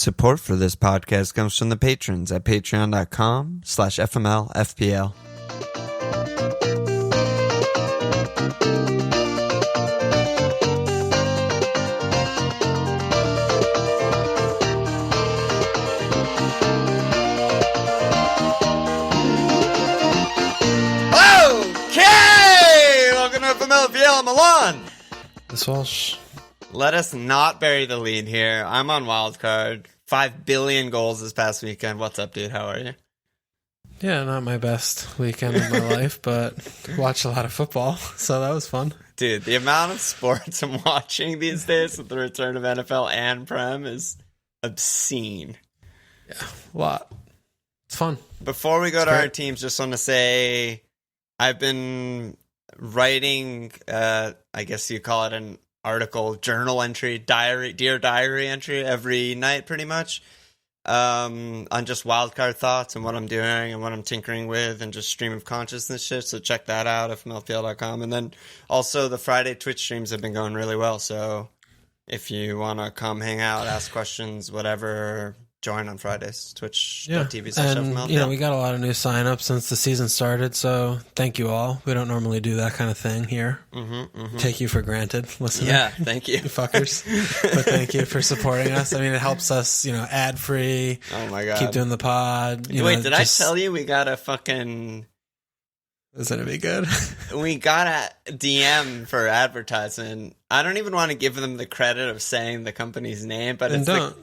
Support for this podcast comes from the patrons at patreon.com/FMLFPL. Okay! Welcome to FMLFPL. I'm Alon. This Walsh. Let us not bury the lead here. I'm on Wildcard. 5 billion goals this past weekend. What's up, dude? How are you? Yeah, not my best weekend of my life, but watched a lot of football, so that was fun. Dude, the amount of sports I'm watching these days with the return of NFL and Prem is obscene. Yeah, a lot. It's fun. Before we go to our teams, just want to say I've been writing, I guess you call it an article, journal entry, dear diary entry every night pretty much, on just wildcard thoughts and what I'm doing and what I'm tinkering with and just stream of consciousness shit. So check that out at FMLFPL.com. And then also the Friday Twitch streams have been going really well. So if you want to come hang out, ask questions, whatever, join on Fridays, twitch.tv/FMLFPL. And, we got a lot of new signups since the season started, so thank you all. We don't normally do that kind of thing here. Take you for granted, listener. Yeah, thank you. You fuckers. But thank you for supporting us. I mean, it helps us, ad-free. Oh, my God. Keep doing the pod. Wait, did I tell you we got a fucking... Is it going to be good? We got a DM for advertising. I don't even want to give them the credit of saying the company's name, but it's the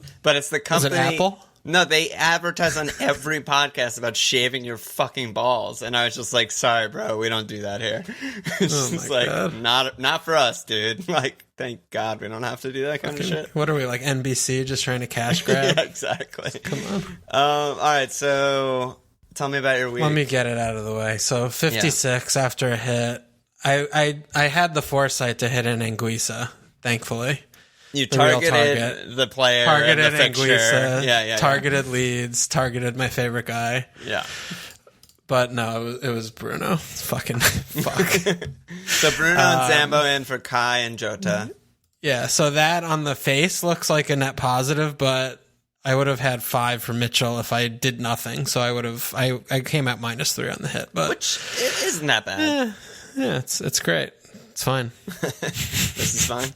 company. Is it Apple? No, they advertise on every podcast about shaving your fucking balls, and I was just like, "Sorry, bro, we don't do that here." It's just like God. not for us, dude. Like, thank God we don't have to do that kind of shit. What are we, like NBC, just trying to cash grab? Yeah, exactly. Come on. All right, so. Tell me about your week. Let me get it out of the way. So 56 after a hit. I had the foresight to hit an Anguissa, thankfully. You targeted the player, targeted the fixture. Anguissa, Yeah. Targeted Leeds, targeted my favorite guy. Yeah. But no, it was Bruno. It's fucking fuck. So Bruno and Zambo in for Kai and Jota. Yeah, so that on the face looks like a net positive, but I would have had 5 for Mitchell if I did nothing. So I would have. I came at -3 on the hit, but which isn't that bad. Yeah, it's great. It's fine. This is fine.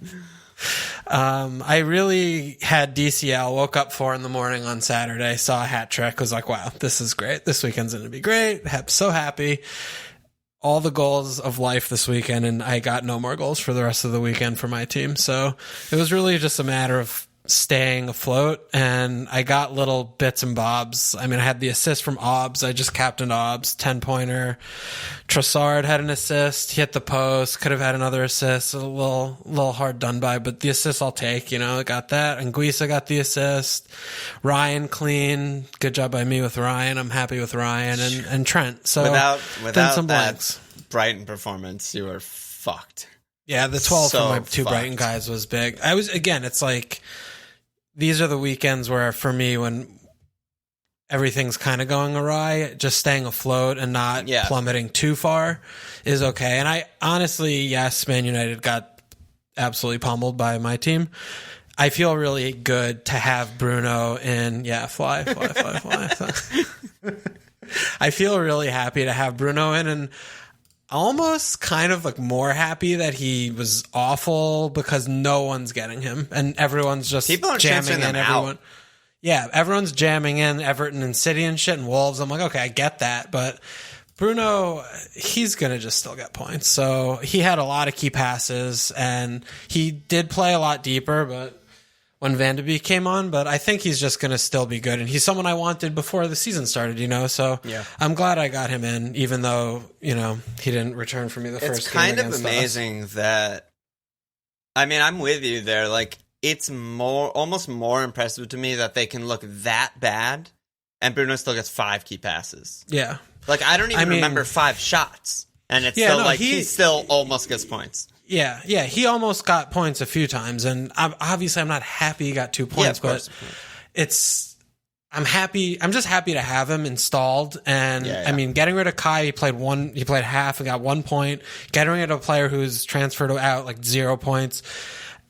I really had DCL. Woke up 4 a.m. on Saturday. Saw a hat trick. Was like, wow, this is great. This weekend's going to be great. So happy. All the goals of life this weekend, and I got no more goals for the rest of the weekend for my team. So it was really just a matter of staying afloat, and I got little bits and bobs. I mean, I had the assist from Obbs. I just captained Obbs, 10-pointer. Trossard had an assist. He hit the post. Could have had another assist. A little hard done by, but the assist I'll take. I got that. Anguissa got the assist. Ryan clean. Good job by me with Ryan. I'm happy with Ryan and Trent. So without some that blanks. Brighton performance, you were fucked. Yeah, the 12 so for my 2 Brighton guys was big. It's like, these are the weekends where, for me, when everything's kind of going awry, just staying afloat and not plummeting too far is okay. And I honestly, yes, Man United got absolutely pummeled by my team. I feel really good to have Bruno in, fly. I feel really happy to have Bruno in, and almost kind of like more happy that he was awful because no one's getting him and everyone's just jamming in everyone. Out. Yeah, everyone's jamming in Everton and City and shit and Wolves. I'm like, okay, I get that, but Bruno, he's going to just still get points. So he had a lot of key passes and he did play a lot deeper, but when Van de Beek came on, but I think he's just going to still be good. And he's someone I wanted before the season started, so I'm glad I got him in, even though, he didn't return for me the first game. It's kind of amazing that, I mean, I'm with you there. Like, it's almost more impressive to me that they can look that bad and Bruno still gets 5 key passes. Yeah. Like, I don't even remember 5 shots. And it's he still almost gets points. Yeah, he almost got points a few times, and obviously I'm not happy he got 2 points, but I'm happy. I'm just happy to have him installed, and I mean, getting rid of Kai, he played half and got 1 point. Getting rid of a player who's transferred out like 0 points,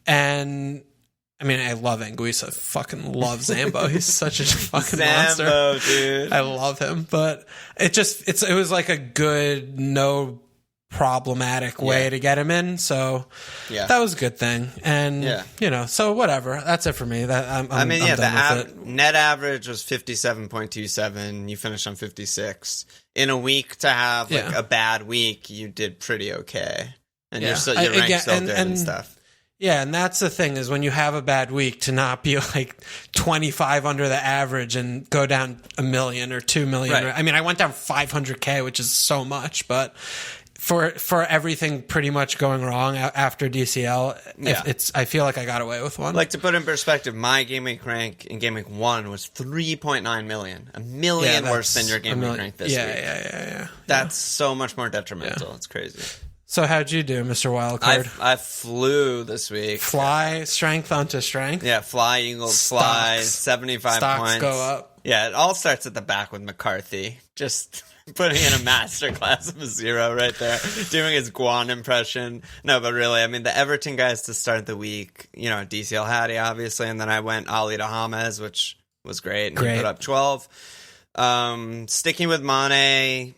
and I mean, I love Anguissa. Fucking love Zambo. He's such a fucking monster. Zambo, dude. I love him, but it was like a good, no problematic way to get him in. So that was a good thing. And so whatever. That's it for me. I'm done with it. Net average was 57.27. You finished on 56. In a week to have like a bad week, you did pretty okay. And your rank's still good and stuff. Yeah, and that's the thing is when you have a bad week to not be like 25 under the average and go down $1 million or $2 million. Right. I mean, I went down $500K, which is so much, but for everything pretty much going wrong after DCL, I feel like I got away with one. Like, to put in perspective, my game week rank in game week 1 was 3.9 million. $1 million worse than your game week rank this week. Yeah. That's so much more detrimental. It's crazy. So how'd you do, Mr. Wildcard? I flew this week. Fly, strength onto strength? Yeah, fly, Eagles, fly, 75 Stocks points. go up. Yeah, it all starts at the back with McCarthy. Just putting in a masterclass of a 0 right there. Doing his Guan impression. No, but really, I mean, the Everton guys to start the week, DCL Hattie, obviously, and then I went Ali to James, which was great. And he put up 12. Sticking with Mane,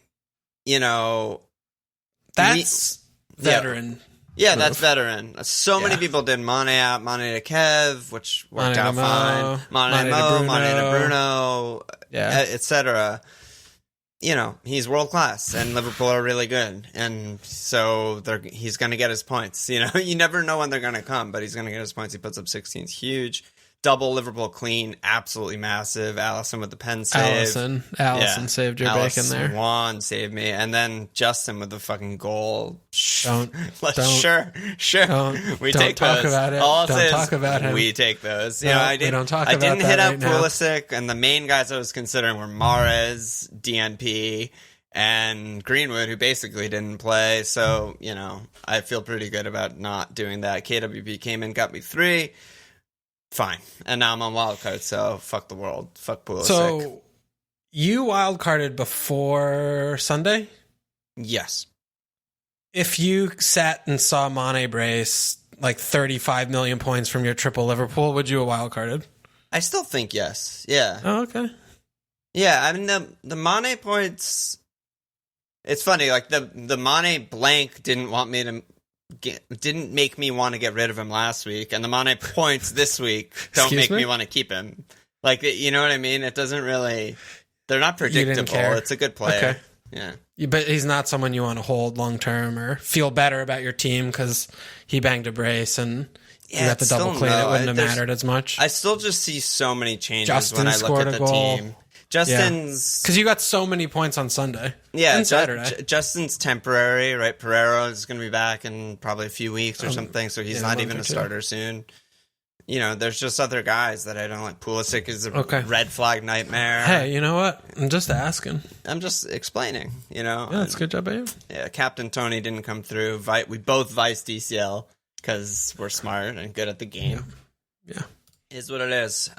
That's veteran. Yeah, that's veteran. So many people did Mane out, Mane to Kev, which worked out fine. Mane to Mo, Mane to Bruno, etc. He's world class, and Liverpool are really good, and so he's going to get his points. You never know when they're going to come, but he's going to get his points. He puts up 16. It's huge. Double Liverpool clean, absolutely massive. Allison with the pen save. Allison saved your bacon there. Juan saved me, and then Justin with the fucking goal. Sure. We don't take talk those. about it. All don't talk about him. We take those. We don't talk about that. I didn't hit up right now. Pulisic, and the main guys I was considering were Mahrez, DNP, and Greenwood, who basically didn't play. So I feel pretty good about not doing that. KWP came in, got me 3. Fine. And now I'm on Wildcard, so fuck the world. Fuck Pulisic. So, you Wildcarded before Sunday? Yes. If you sat and saw Mane brace like 35 million points from your triple Liverpool, would you have Wildcarded? I still think yes. Yeah. Oh, okay. Yeah, I mean, the Mane points... It's funny, like, the Mane blank didn't make me want to get rid of him last week, and the Mane points this week don't make me want to keep him. Like, you know what I mean? It doesn't really... They're not predictable. It's a good player. Okay. Yeah. But he's not someone you want to hold long-term or feel better about your team because he banged a brace and you got the double clean. It wouldn't have mattered as much. I still just see so many changes Justin when I look at the team. Justin's... Because you got so many points on Sunday. Yeah, and Saturday. Justin's temporary, right? Pereira is going to be back in probably a few weeks or something, so he's not even a starter soon. There's just other guys that I don't like. Pulisic is a red flag nightmare. Hey, you know what? I'm just asking. I'm just explaining, Yeah, that's a good job by you. Yeah, Captain Tony didn't come through. We both vice DCL because we're smart and good at the game. Yeah. Is what it is.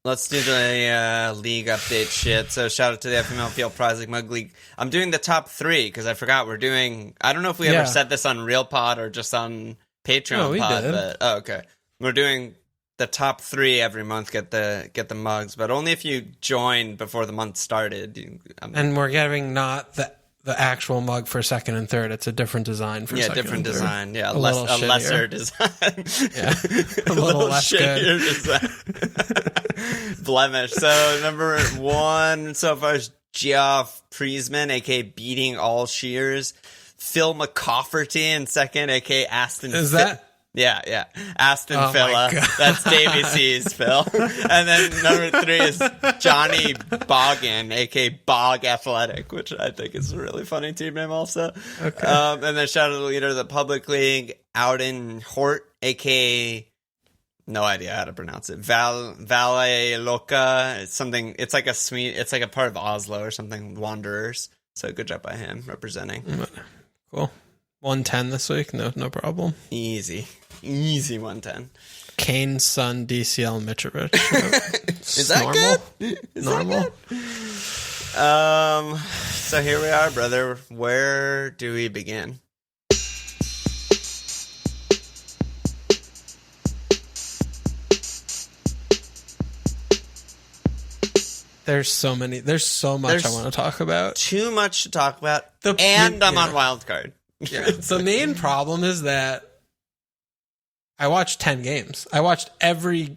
Let's do the league update shit. So shout out to the FML Field Prize League Mug League. I'm doing the top 3 because I forgot we're doing... I don't know if we ever said this on Real Pod or just on Patreon Pod. Did. But, okay. We're doing the top 3 every month, get the mugs, but only if you joined before the month started. And we're giving not the actual mug for second and third. It's a different design for second different and third. design. Yeah, a lesser design. Yeah, a little less good. Design. Blemish. So number 1 so far is Geoff Priesman, aka Beating All Shears. Phil McCafferty in second, aka Aston. Is that? Yeah. Aston Villa. That's Davey C's Phil. And then number 3 is Johnny Boggin, aka Bog Athletic, which I think is a really funny team name also. Okay. And then shout out to the leader of the public league, Auden Hort, aka no idea how to pronounce it. Valle Loca. It's something. It's like a part of Oslo or something. Wanderers. So good job by him representing. Cool. 110 this week. No problem. Easy 110. Kane's son DCL Mitrovic. Is that normal? Good? Is normal. That good? So here we are, brother. Where do we begin? There's so much I want to talk about. Too much to talk about. I'm on Wildcard. Yeah. The main problem is that I watched 10 games. I watched every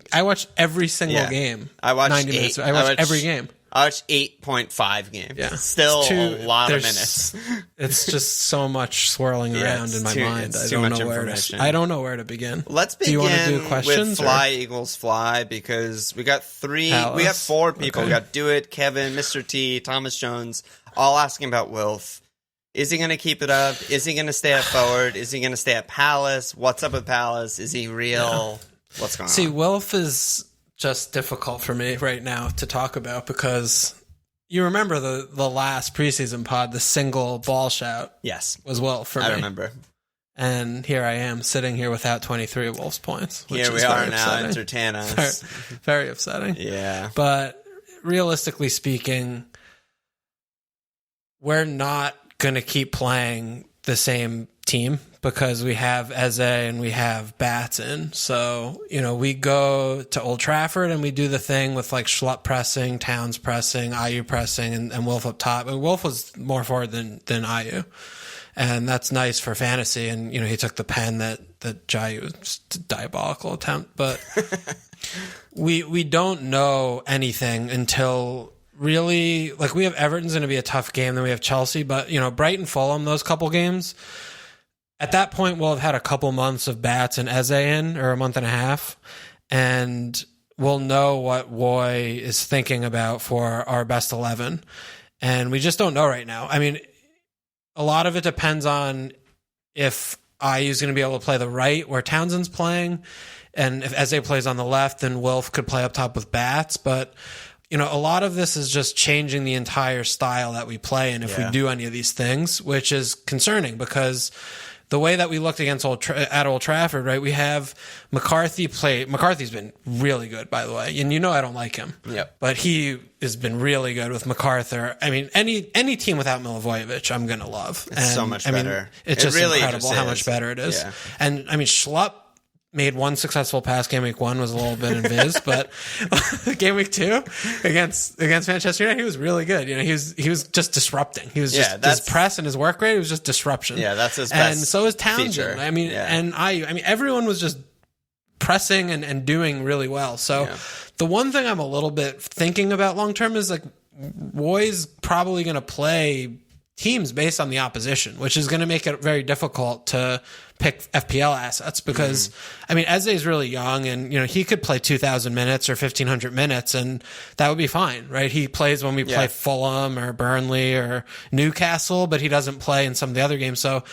single game. I watched 90 minutes. I watched every game. I watched 8.5 games. Yeah. Still a lot of minutes. It's just so much swirling around in my mind. I don't know where to begin. Let's begin with Fly Eagles Fly, because we got 4 people. Okay. We got Do It, Kevin, Mr. T, Thomas Jones, all asking about Wilf. Is he going to keep it up? Is he going to stay at forward? Is he going to stay at Palace? What's up with Palace? Is he real? Yeah. What's going on? See, Wilf is just difficult for me right now to talk about, because you remember the last preseason pod, the single ball shout. Yes. Was Wilf for me. I remember. And here I am sitting here without 23 of Wolf's points. Here we are now, entertain us. Very upsetting. Yeah. But realistically speaking, we're not going to keep playing the same team, because we have Eze and we have Batson. So, we go to Old Trafford and we do the thing with like Schlupp pressing, Towns pressing, Ayew pressing, and Wilf up top. And Wilf was more forward than Ayew. And that's nice for fantasy. And, he took the pen that Jayu was just a diabolical attempt. But we don't know anything until really, like, we have Everton's going to be a tough game. Then we have Chelsea. But, Brighton, Fulham, those couple games, at that point, we'll have had a couple months of Bats and Eze in, or a month and a half. And we'll know what Roy is thinking about for our best 11. And we just don't know right now. I mean, a lot of it depends on if Ayew's going to be able to play the right where Townsend's playing. And if Eze plays on the left, then Wilf could play up top with Bats. But, a lot of this is just changing the entire style that we play. And if we do any of these things, which is concerning, because the way that we looked against at Old Trafford, right? We have McCarthy play. McCarthy's been really good, by the way, and I don't like him. Yep. But he has been really good with MacArthur. I mean, any team without Milivojevic, I'm gonna love. It's so much better. It's just really incredible how much better it is. Yeah. And I mean, Schlupp made one successful pass. Game week 1 was a little bit in viz, but game week 2 against Manchester United, he was really good. He was just disrupting. He was just his press and his work rate. It was just disruption. Yeah, that's his best. And so is Townsend. Feature. I mean, and Ayew. I mean, everyone was just pressing and doing really well. So the one thing I'm a little bit thinking about long term is, like, Roy's probably going to play teams based on the opposition, which is going to make it very difficult to pick FPL assets, because I mean, Eze is really young, and he could play 2,000 minutes or 1,500 minutes, and that would be fine, right? He plays when we play Fulham or Burnley or Newcastle, but he doesn't play in some of the other games. So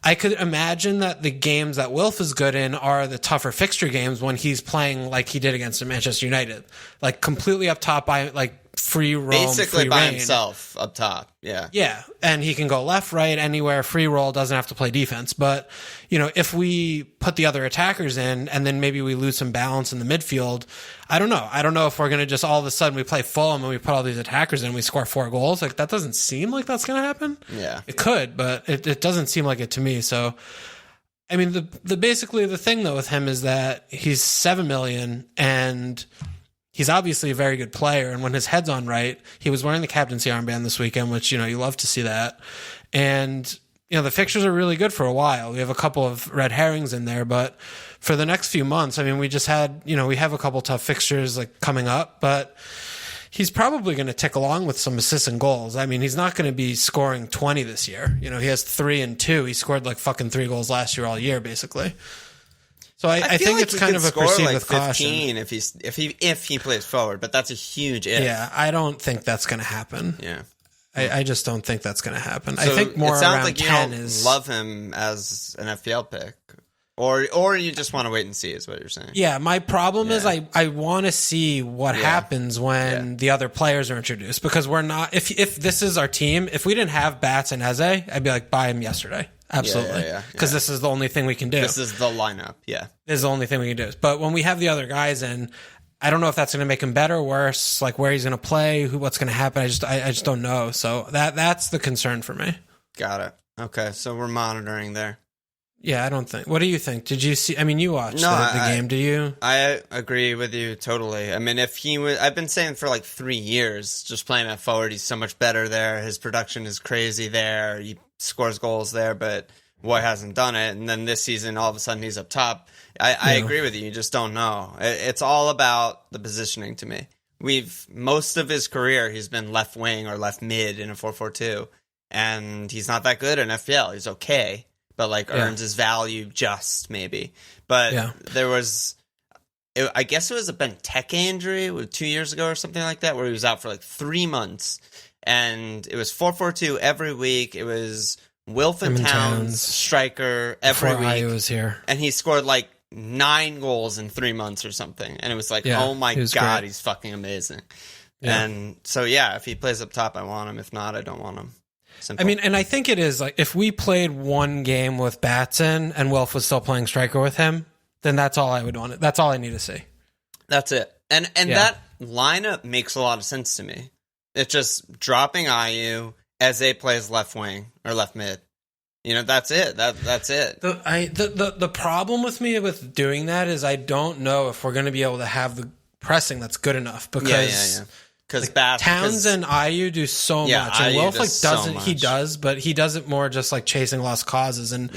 I could imagine that the games that Wilf is good in are the tougher fixture games when he's playing like he did against Manchester United, like completely up top by like free roam, basically free by reign. himself up top. Yeah, and he can go left, right, anywhere, free roll, doesn't have to play defense. But if we put the other attackers in, and then maybe we lose some balance in the midfield, I don't know if we're going to just all of a sudden we play Fulham and we put all these attackers in and we score 4 goals. Like, that doesn't seem like that's going to happen. Yeah, it could, but it doesn't seem like it to me. So I mean, basically the thing though with him is that he's 7 million, and he's obviously a very good player, and when his head's on right, he was wearing the captaincy armband this weekend, which, you love to see that. And, the fixtures are really good for a while. We have a couple of red herrings in there, but for the next few months, I mean, we just had, we have a couple tough fixtures like coming up, but he's probably going to tick along with some assists and goals. I mean, he's not going to be scoring 20 this year. He has 3 and 2. He scored like fucking 3 goals last year all year, basically. So I think it's kind of a proceed with caution. If he plays forward, but that's a huge if. Yeah, I don't think that's going to happen. Yeah, I just don't think that's going to happen. So I think more it sounds around like 10 you don't is love him as an FPL pick, or you just want to wait and see, is what you're saying. Yeah, my problem is I want to see what happens when the other players are introduced, because we're not. If this is our team, if we didn't have Bats and Eze, I'd be like, buy him yesterday. Absolutely. Because this is the only thing we can do. This is the lineup. Yeah. This is the only thing we can do. But when we have the other guys in, I don't know if that's going to make him better or worse, like where he's going to play, what's going to happen. I just don't know. So that's the concern for me. Got it. Okay. So we're monitoring there. Yeah, I don't think. What do you think? Did you see? I mean, you watched the game. Do you? I agree with you totally. I mean, if he was, I've been saying for like 3 years, just playing at forward, he's so much better there. His production is crazy there. He scores goals there, but Roy hasn't done it. And then this season, all of a sudden, he's up top. I agree with you. You just don't know. It's all about the positioning to me. Most of his career, he's been left wing or left mid in a 4-4-2, and he's not that good in FPL. He's okay, but like earns his value just maybe. But there was, I guess it was a Benteke injury 2 years ago or something like that, where he was out for like 3 months, and it was 4-4-2 every week. It was Wilfin Towns striker every before week. I was here, and he scored like 9 goals in 3 months or something, and it was like, oh my god, he's fucking amazing. And so if he plays up top, I want him. If not, I don't want him. Simple. I mean, and I think it is like, if we played one game with Batson and Wilf was still playing striker with him, then that's all I would want. That's all I need to see. That's it. And that lineup makes a lot of sense to me. It's just dropping Ayew, Eze plays left wing or left mid. That's it. That's it. The problem with me with doing that is I don't know if we're going to be able to have the pressing that's good enough, because because Towns and Ayew do so much, and Wilf doesn't. He does, but he does it more just like chasing lost causes. And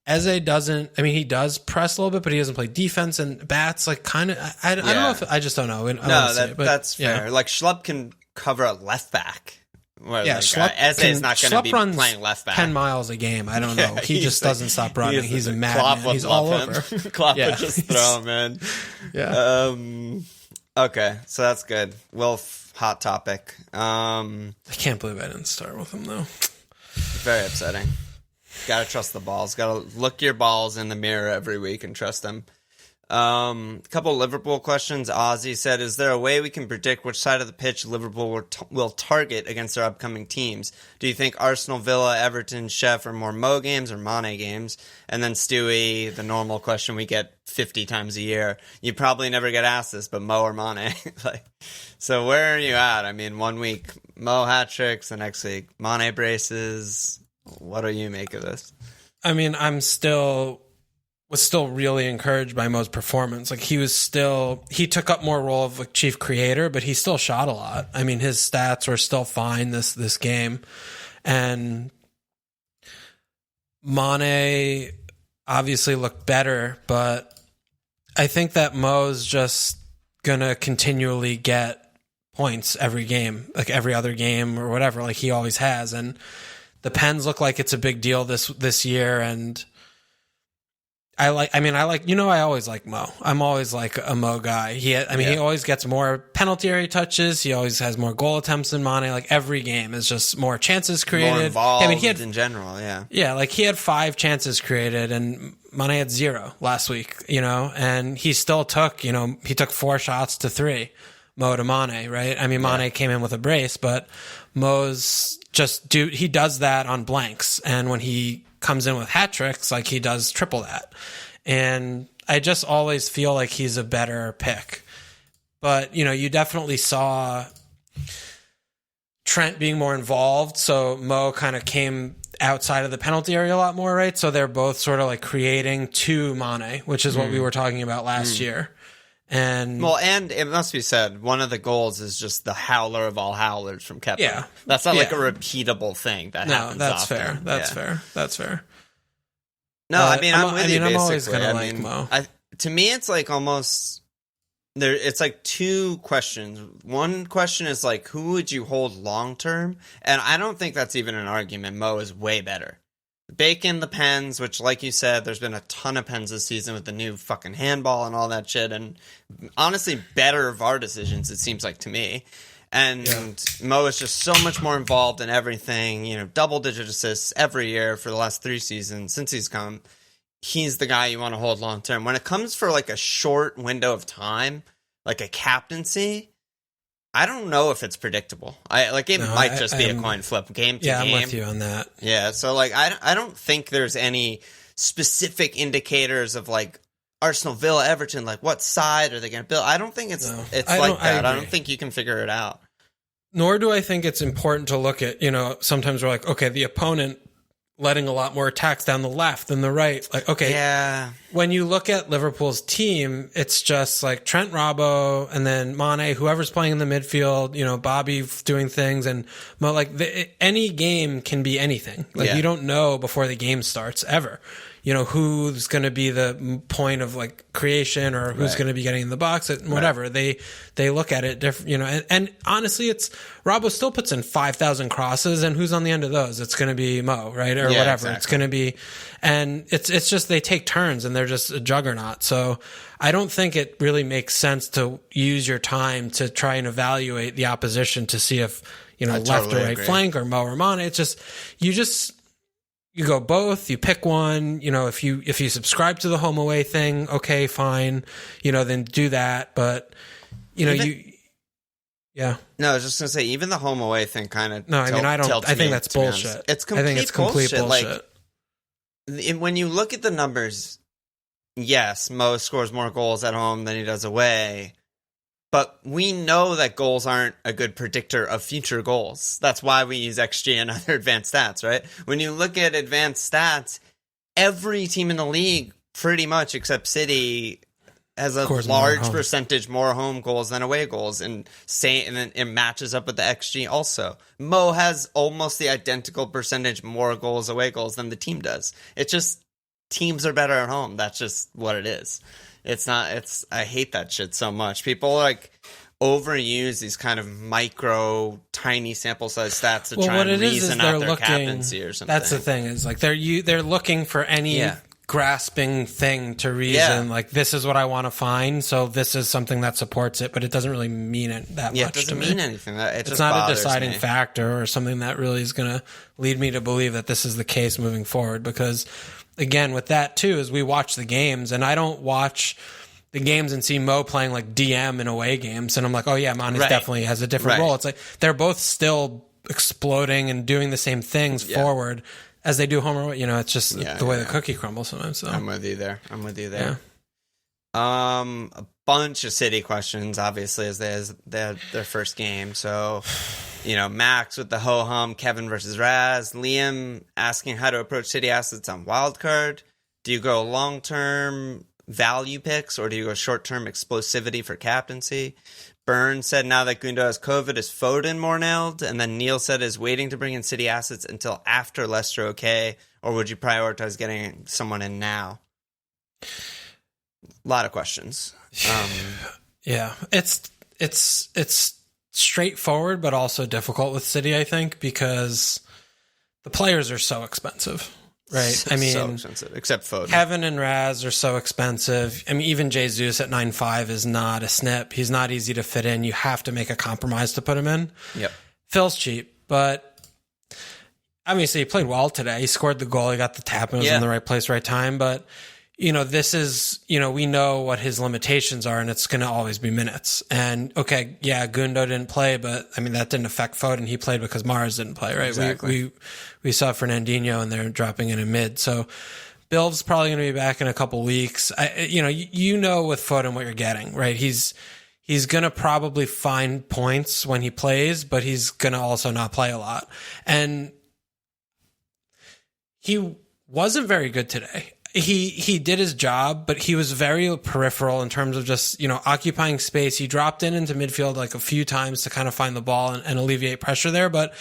Eze doesn't. I mean, he does press a little bit, but he doesn't play defense. And Bats like kind of. I don't know if I just don't know. That's fair. Like Schlupp can cover a left back. Eze is not going to be playing left back 10 miles a game. I don't know. He just doesn't stop running. He's a madman. He's all over. Klopp would just throw him in. Okay, so that's good. Wilf, hot topic. I can't believe I didn't start with him though. Very upsetting. Gotta trust the balls. Gotta look your balls in the mirror every week and trust them. A couple of Liverpool questions. Ozzy said, is there a way we can predict which side of the pitch Liverpool will target against their upcoming teams? Do you think Arsenal, Villa, Everton, Chef are more Mo games or Mane games? And then Stewie, the normal question we get 50 times a year. You probably never get asked this, but Mo or Mane? So where are you at? I mean, 1 week Mo hat tricks, the next week Mane braces. What do you make of this? I mean, was still really encouraged by Mo's performance. Like he took up more role of like chief creator, but he still shot a lot. I mean, his stats were still fine this game. And Mane obviously looked better, but I think that Mo's just gonna continually get points every game, like every other game or whatever, like he always has. And the Pens look like it's a big deal this year, and I always like Mo. I'm always like a Mo guy. He always gets more penalty area touches. He always has more goal attempts than Mane. Like every game is just more chances created. More involved in general, Yeah, like he had 5 chances created and Mane had 0 last week, and he still took 4 shots to 3, Mo to Mane, right? I mean, Mane came in with a brace, but Mo's he does that on blanks. And when he comes in with hat tricks, like he does triple that. And I just always feel like he's a better pick. But, you definitely saw Trent being more involved. So Mo kind of came outside of the penalty area a lot more, right? So they're both sort of like creating to Mane, which is what we were talking about last year. And it must be said, one of the goals is just the howler of all howlers from Kepa. Yeah. That's not like a repeatable thing that happens often. Fair. That's fair. No, I mean, I'm with you, basically. I'm always going to like Mo. To me, it's like almost... It's like 2 questions. One question is like, who would you hold long-term? And I don't think that's even an argument. Mo is way better. Bake in the Pens, which, like you said, there's been a ton of Pens this season with the new fucking handball and all that shit, and honestly, better VAR decisions, it seems like to me. And Mo is just so much more involved in everything, double-digit assists every year for the last 3 seasons since he's come. He's the guy you want to hold long-term. When it comes for, like, a short window of time, like a captaincy, I don't know if it's predictable. Might just be a coin flip game to game. Yeah, I'm with you on that. Yeah, so like I don't think there's any specific indicators of like Arsenal, Villa, Everton, like what side are they going to build? I don't think it's like that. I don't think you can figure it out. Nor do I think it's important to look at, sometimes we're like, okay, the opponent letting a lot more attacks down the left than the right. Like, okay, Yeah. when you look at Liverpool's team, it's just like Trent, Robbo, and then Mane, whoever's playing in the midfield, you know, Bobby doing things, and Mo, like any game can be anything. Like you don't know before the game starts ever. You know, who's going to be the point of like creation, or who's going to be getting in the box, whatever. Right. They look at it different, you know, and honestly, it's Robbo still puts in 5,000 crosses, and who's on the end of those? It's going to be Mo, right? Or whatever. Exactly. It's going to be, and it's just, they take turns and they're just a juggernaut. So I don't think it really makes sense to use your time to try and evaluate the opposition to see if, you know, I left or right flank or Mo or Mane. It's just, you go both, you pick one, you know, if you subscribe to the home away thing, okay, fine, you know, then do that. But, you know, No, I was just going to say, even the home away thing kind of. No, I mean, I think that's bullshit. It's complete bullshit. Like, when you look at the numbers, yes, Mo scores more goals at home than he does away. But we know that goals aren't a good predictor of future goals. That's why we use XG and other advanced stats, right? When you look at advanced stats, every team in the league, pretty much except City, has a large percentage more home goals than away goals. And then it matches up with the XG also. Mo has almost the identical percentage more goals, away goals than the team does. It's just teams are better at home. That's just what it is. I hate that shit so much. People like overuse these kind of micro, tiny sample size stats to try and reason out their captaincy or something. That's the thing, is like they're looking for any grasping thing to reason. Like, this is what I want to find, so this is something that supports it, but it doesn't really mean it that much. It doesn't mean anything. It's not a deciding factor or something that really is going to lead me to believe that this is the case moving forward, because again, with that too, is we watch the games, and I don't watch the games and see Mo playing like DM in away games, and I'm like, oh yeah, Mane's definitely has a different role. It's like they're both still exploding and doing the same things forward as they do home away. You know, it's just the way the cookie crumbles sometimes. So. I'm with you there. Yeah. A bunch of City questions, obviously, as they had their first game. So, you know, Max with the ho-hum, Kevin versus Raz, Liam asking how to approach City assets on Wildcard. Do you go long-term value picks, or do you go short-term explosivity for captaincy? Burns said now that Gundo has COVID, is Foden more nailed? And then Neil said, is waiting to bring in City assets until after Leicester okay, or would you prioritize getting someone in now? A lot of questions. Yeah, it's straightforward, but also difficult with City, I think, because the players are so expensive, right? I mean, so expensive, except Foden. Kevin and Raz are so expensive. I mean, even Jesus at 9.5 is not a snip. He's not easy to fit in. You have to make a compromise to put him in. Yep. Phil's cheap, but obviously he played well today. He scored the goal. He got the tap and was in the right place, right time. But, you know, this is, you know, we know what his limitations are, and it's going to always be minutes. And okay, yeah, Gundo didn't play, but I mean, that didn't affect Foden. He played because Mars didn't play, right? Exactly. We saw Fernandinho and they're dropping in mid. So Bill's probably going to be back in a couple weeks. You know with Foden what you're getting, right? He's going to probably find points when he plays, but he's going to also not play a lot. And he wasn't very good today. He did his job, but he was very peripheral in terms of just, you know, occupying space. He dropped into midfield like a few times to kind of find the ball and alleviate pressure there. But,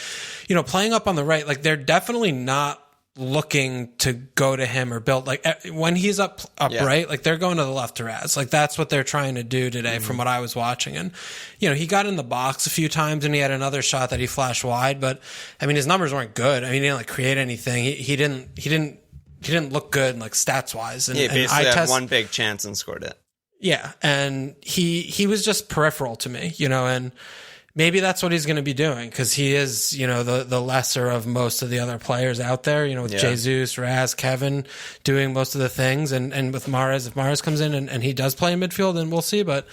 you know, playing up on the right, like they're definitely not looking to go to him or build, like when he's up right, like they're going to the left to Raz. Like that's what they're trying to do today from what I was watching. And, you know, he got in the box a few times and he had another shot that he flashed wide, but I mean, his numbers weren't good. I mean, he didn't like create anything. He didn't look good, like stats wise. And, basically had one big chance and scored it. Yeah. And he was just peripheral to me, you know, and maybe that's what he's going to be doing, because he is, you know, the lesser of most of the other players out there, you know, with Jesus, Raz, Kevin doing most of the things. And with Mahrez, if Mahrez comes in and he does play in midfield, then we'll see. But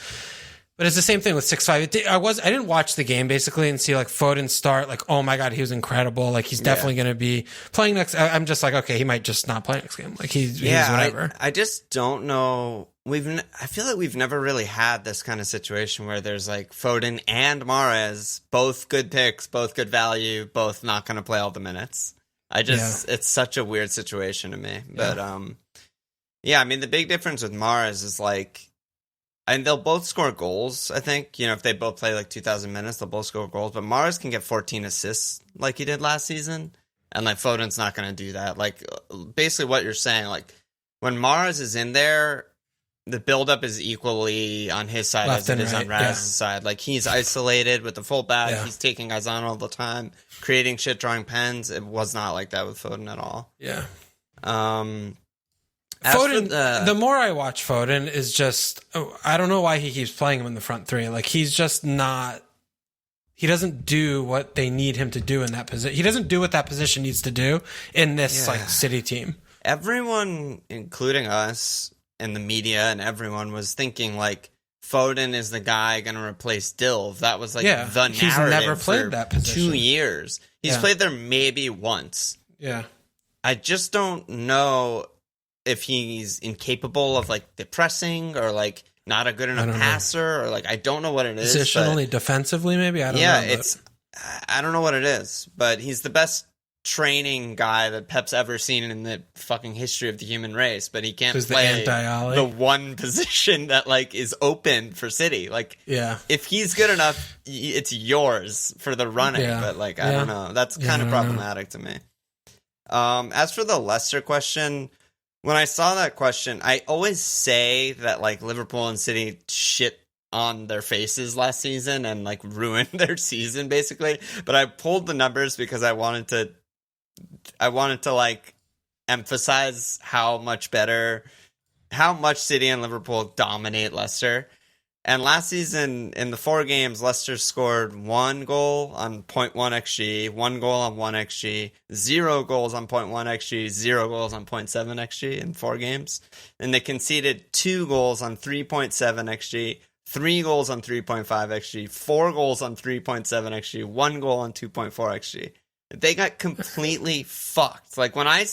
it's the same thing with 6-5. I didn't watch the game basically and see like Foden start, like, oh my God, he was incredible. Like he's definitely going to be playing next. I'm just like, okay, he might just not play next game. Like he's whatever. I just don't know. I feel like we've never really had this kind of situation where there's like Foden and Mahrez, both good picks, both good value, both not going to play all the minutes. It's such a weird situation to me. But I mean, the big difference with Mars is like, and they'll both score goals, I think. You know, if they both play like 2,000 minutes, they'll both score goals. But Mars can get 14 assists like he did last season. And like Foden's not going to do that. Like, basically what you're saying, like, when Mars is in there, the buildup is equally on his side as it is on Raz's side. Like, he's isolated with the fullback. Yeah. He's taking guys on all the time, creating shit, drawing pens. It was not like that with Foden at all. Yeah. Foden, the more I watch Foden is just, I don't know why he keeps playing him in the front three. Like, he's just not, he doesn't do what they need him to do in that position. He doesn't do what that position needs to do in this like City team. Everyone, including us and the media and everyone, was thinking like Foden is the guy going to replace Dilv. That was like the narrative. He's never played that position. 2 years. He's played there maybe once. Yeah. I just don't know if he's incapable of like the pressing or like not a good enough passer or like I don't know what it is. Positionally, defensively, maybe. I don't know. I don't know what it is, but he's the best training guy that Pep's ever seen in the fucking history of the human race. But he can't play the one position that like is open for City. Like, if he's good enough, it's yours for the running. But like, I don't know. That's kind of problematic to me. As for the Leicester question, when I saw that question, I always say that like Liverpool and City shit on their faces last season and like ruined their season basically. But I pulled the numbers because I wanted to like emphasize how much City and Liverpool dominate Leicester. And last season, in the 4 games, Leicester scored 1 goal on 0.1 XG, 1 goal on 1 XG, 0 goals on 0.1 XG, 0 goals on 0.7 XG in 4 games. And they conceded 2 goals on 3.7 XG, 3 goals on 3.5 XG, 4 goals on 3.7 XG, 1 goal on 2.4 XG. They got completely fucked. Like, when I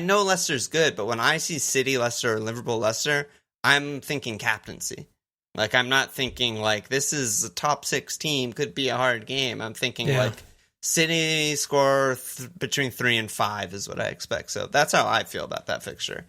know Leicester's good, but when I see City, Leicester, or Liverpool, Leicester, I'm thinking captaincy. Like, I'm not thinking, like, this is a top 6 team, could be a hard game. I'm thinking, like, City score between 3 and 5 is what I expect. So that's how I feel about that fixture.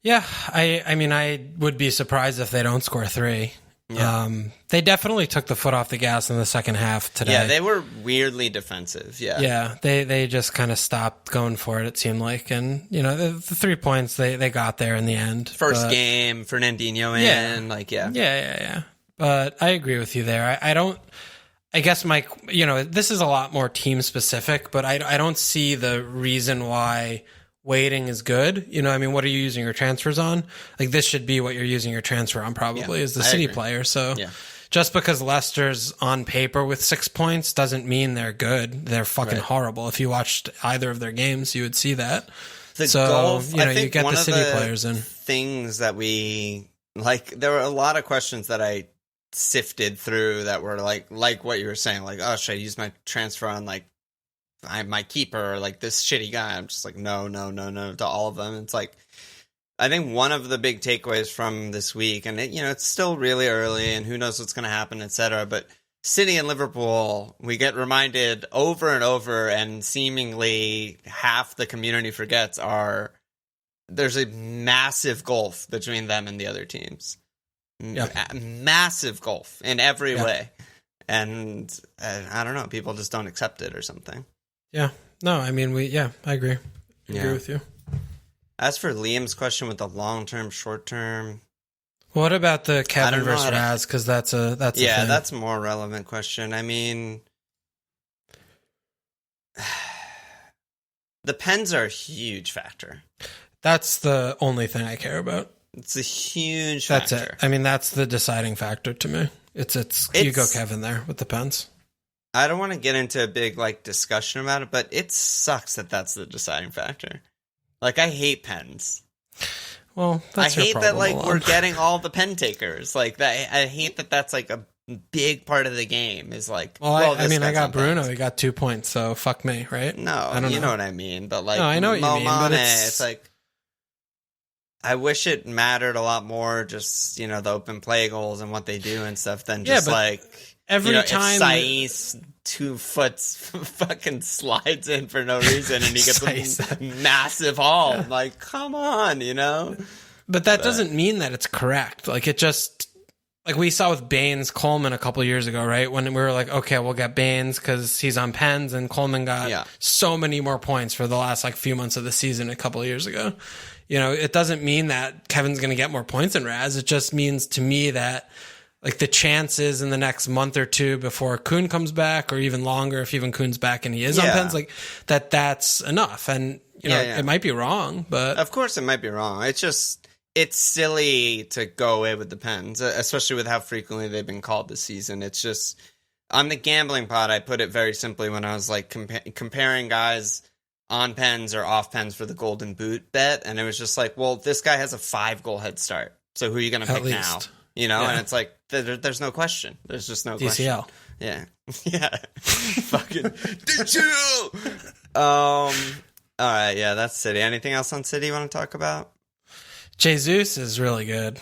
Yeah, I mean, I would be surprised if they don't score 3. Yeah. They definitely took the foot off the gas in the second half today. Yeah, they were weirdly defensive. Yeah, they just kind of stopped going for it seemed like. And, you know, the 3 points, they got there in the end. First game, Fernandinho in, Yeah. But I agree with you there. I guess this is a lot more team specific, but I don't see the reason why waiting is good. You know, I mean, what are you using your transfers on? Like, this should be what you're using your transfer on probably is the City player. So just because Leicester's on paper with 6 points doesn't mean they're good. They're fucking horrible. If you watched either of their games, you would see that. Golf, you get the City players in. Things that we like, there were a lot of questions that I sifted through that were like what you were saying, like, oh, should I use my transfer on like my keeper or like this shitty guy? I'm just like, no to all of them. It's like, I think one of the big takeaways from this week, and it's still really early and who knows what's going to happen, etc. But City and Liverpool, we get reminded over and over, and seemingly half the community forgets, there's a massive gulf between them and the other teams. Massive gulf in every way. And I don't know, people just don't accept it or something. Yeah. No, I mean, I agree. I agree with you. As for Liam's question with the long-term, short-term... What about the Kevin versus Raz? Because that's a thing. That's a more relevant question. I mean... The pens are a huge factor. That's the only thing I care about. It's a huge factor. That's it. I mean, that's the deciding factor to me. It's you go Kevin there with the pens. I don't want to get into a big discussion about it, but it sucks that that's the deciding factor. Like, I hate pens. Well, that's I hate that we're getting all the pen takers. Like that, I hate that that's like a big part of the game. Is like, I got Bruno. He got 2 points, so fuck me, right? No, you know what I mean. But like, no, I know what you mean. But it's like, I wish it mattered a lot more. Just the open play goals and what they do and stuff than just every time if Saiss 2-foot fucking slides in for no reason, and he gets a massive haul. I'm like, come on, you know? But that doesn't mean that it's correct. Like, it just... Like we saw with Baines Coleman a couple years ago, right? When we were like, okay, we'll get Baines because he's on pens, and Coleman got so many more points for the last like few months of the season a couple of years ago. You know, it doesn't mean that Kevin's going to get more points than Raz. It just means to me that like the chances in the next month or two before Kuhn comes back, or even longer if even Kuhn's back and he is on pens, like that's enough. And you know, it might be wrong, but of course it might be wrong. It's silly to go away with the pens, especially with how frequently they've been called this season. It's just, on the gambling pod, I put it very simply when I was like comparing guys on pens or off pens for the golden boot bet. And it was just like, well, this guy has a 5-goal head start. So who are you going to pick now? You know, and it's like, there's no question. There's just no DCL. question. Yeah. Yeah. Fucking DCL. All right. Yeah, that's City. Anything else on City you want to talk about? Jesus is really good.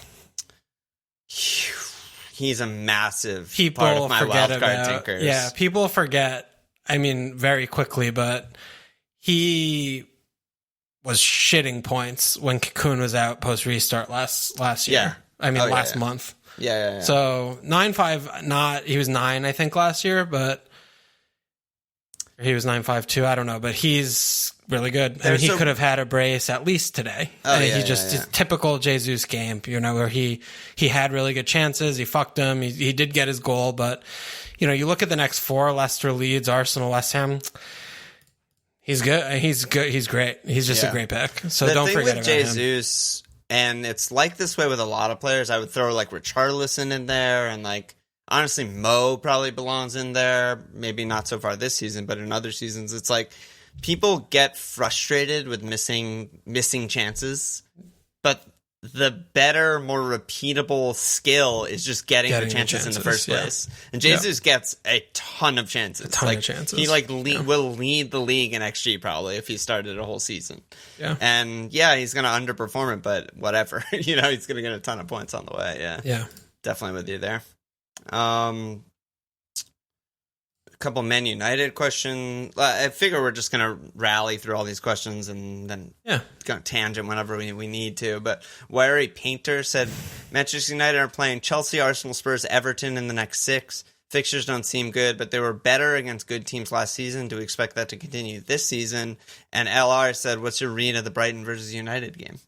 He's a massive part of my wildcard tinkers. Yeah, people forget, I mean, very quickly, but he was shitting points when Cocoon was out post-restart last year. Yeah. I mean, last month. Yeah. So 9.5, he was 9, I think, last year, but he was 9.5 too. I don't know, but he's really good. I mean, he could have had a brace at least today. Typical Jesus game, you know, where he had really good chances. He fucked them. He did get his goal, but you know, you look at the next 4: Leicester, Leeds, Arsenal, West Ham. He's good. He's good. He's great. He's just a great pick. So don't forget about Jesus, and it's like this way with a lot of players. I would throw like Richarlison in there, and like honestly, Mo probably belongs in there. Maybe not so far this season, but in other seasons, it's like people get frustrated with missing chances, but the better, more repeatable skill is just getting the chances in the first place. And Jesus gets a ton of chances. A ton of chances. He will lead the league in XG probably if he started a whole season. Yeah. And he's going to underperform it, but whatever. You know, he's going to get a ton of points on the way. Yeah. Yeah. Definitely with you there. A couple Man United questions. I figure we're just going to rally through all these questions and then go tangent whenever we need to. But Wiry Painter said Manchester United are playing Chelsea, Arsenal, Spurs, Everton in the next 6. Fixtures don't seem good, but they were better against good teams last season. Do we expect that to continue this season? And LR said, what's your read of the Brighton versus United game?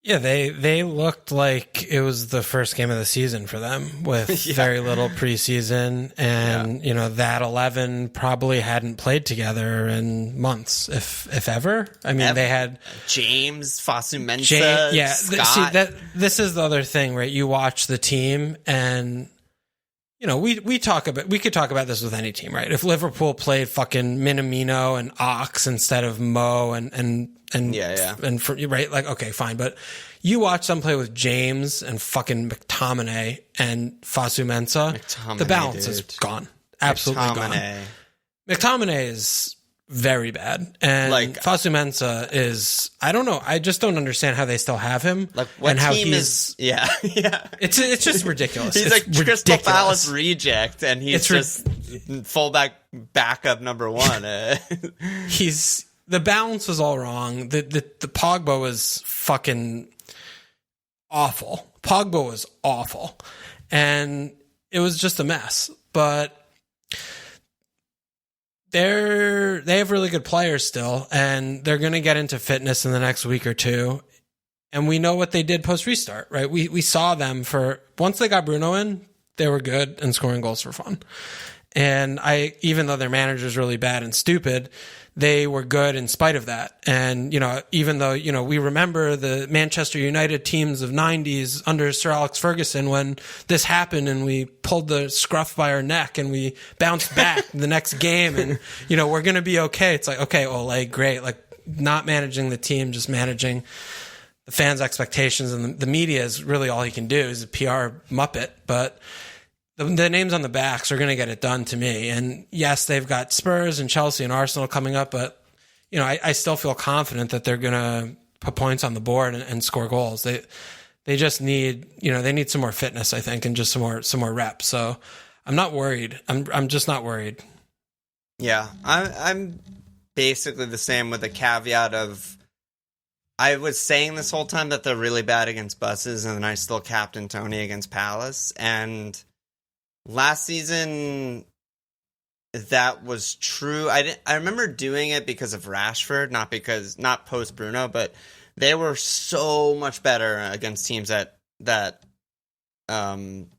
Yeah, they looked like it was the first game of the season for them with very little preseason. And, you know, that 11 probably hadn't played together in months, if ever. I mean, they had James, Fosu Mensah, Scott. This is the other thing, right? You watch the team and, you know, we could talk about this with any team, right? If Liverpool played fucking Minamino and Ox instead of Mo and right, like, okay, fine, but you watch them play with James and fucking McTominay and Fosu Mensah, the balance is gone, absolutely gone. McTominay is very bad, and like Fosu Mensah is, I don't know, I just don't understand how they still have him. Like, what and how team is? Yeah. It's just ridiculous. He's like Crystal Palace reject, and he's just fullback backup number 1. The balance was all wrong. The Pogba was fucking awful. Pogba was awful, and it was just a mess. But they have really good players still, and they're going to get into fitness in the next week or two. And we know what they did post restart, right? We saw them once they got Bruno in, they were good and scoring goals for fun. And even though their manager's really bad and stupid, they were good in spite of that. And, you know, even though, you know, we remember the Manchester United teams of 90s under Sir Alex Ferguson when this happened and we pulled the scruff by our neck and we bounced back the next game and, you know, we're going to be okay. It's like, okay, Ole, great. Like, not managing the team, just managing the fans' expectations, and the media is really all he can do. He's a PR muppet, but the names on the backs are going to get it done to me. And yes, they've got Spurs and Chelsea and Arsenal coming up, but you know, I still feel confident that they're going to put points on the board and score goals. They just need, you know, they need some more fitness, I think, and just some more reps. So I'm not worried. I'm just not worried. Yeah, I'm basically the same with the caveat of I was saying this whole time that they're really bad against buses, and then I still captain Tony against Palace. And last season, that was true. I remember doing it because of Rashford, not post Bruno, but they were so much better against teams that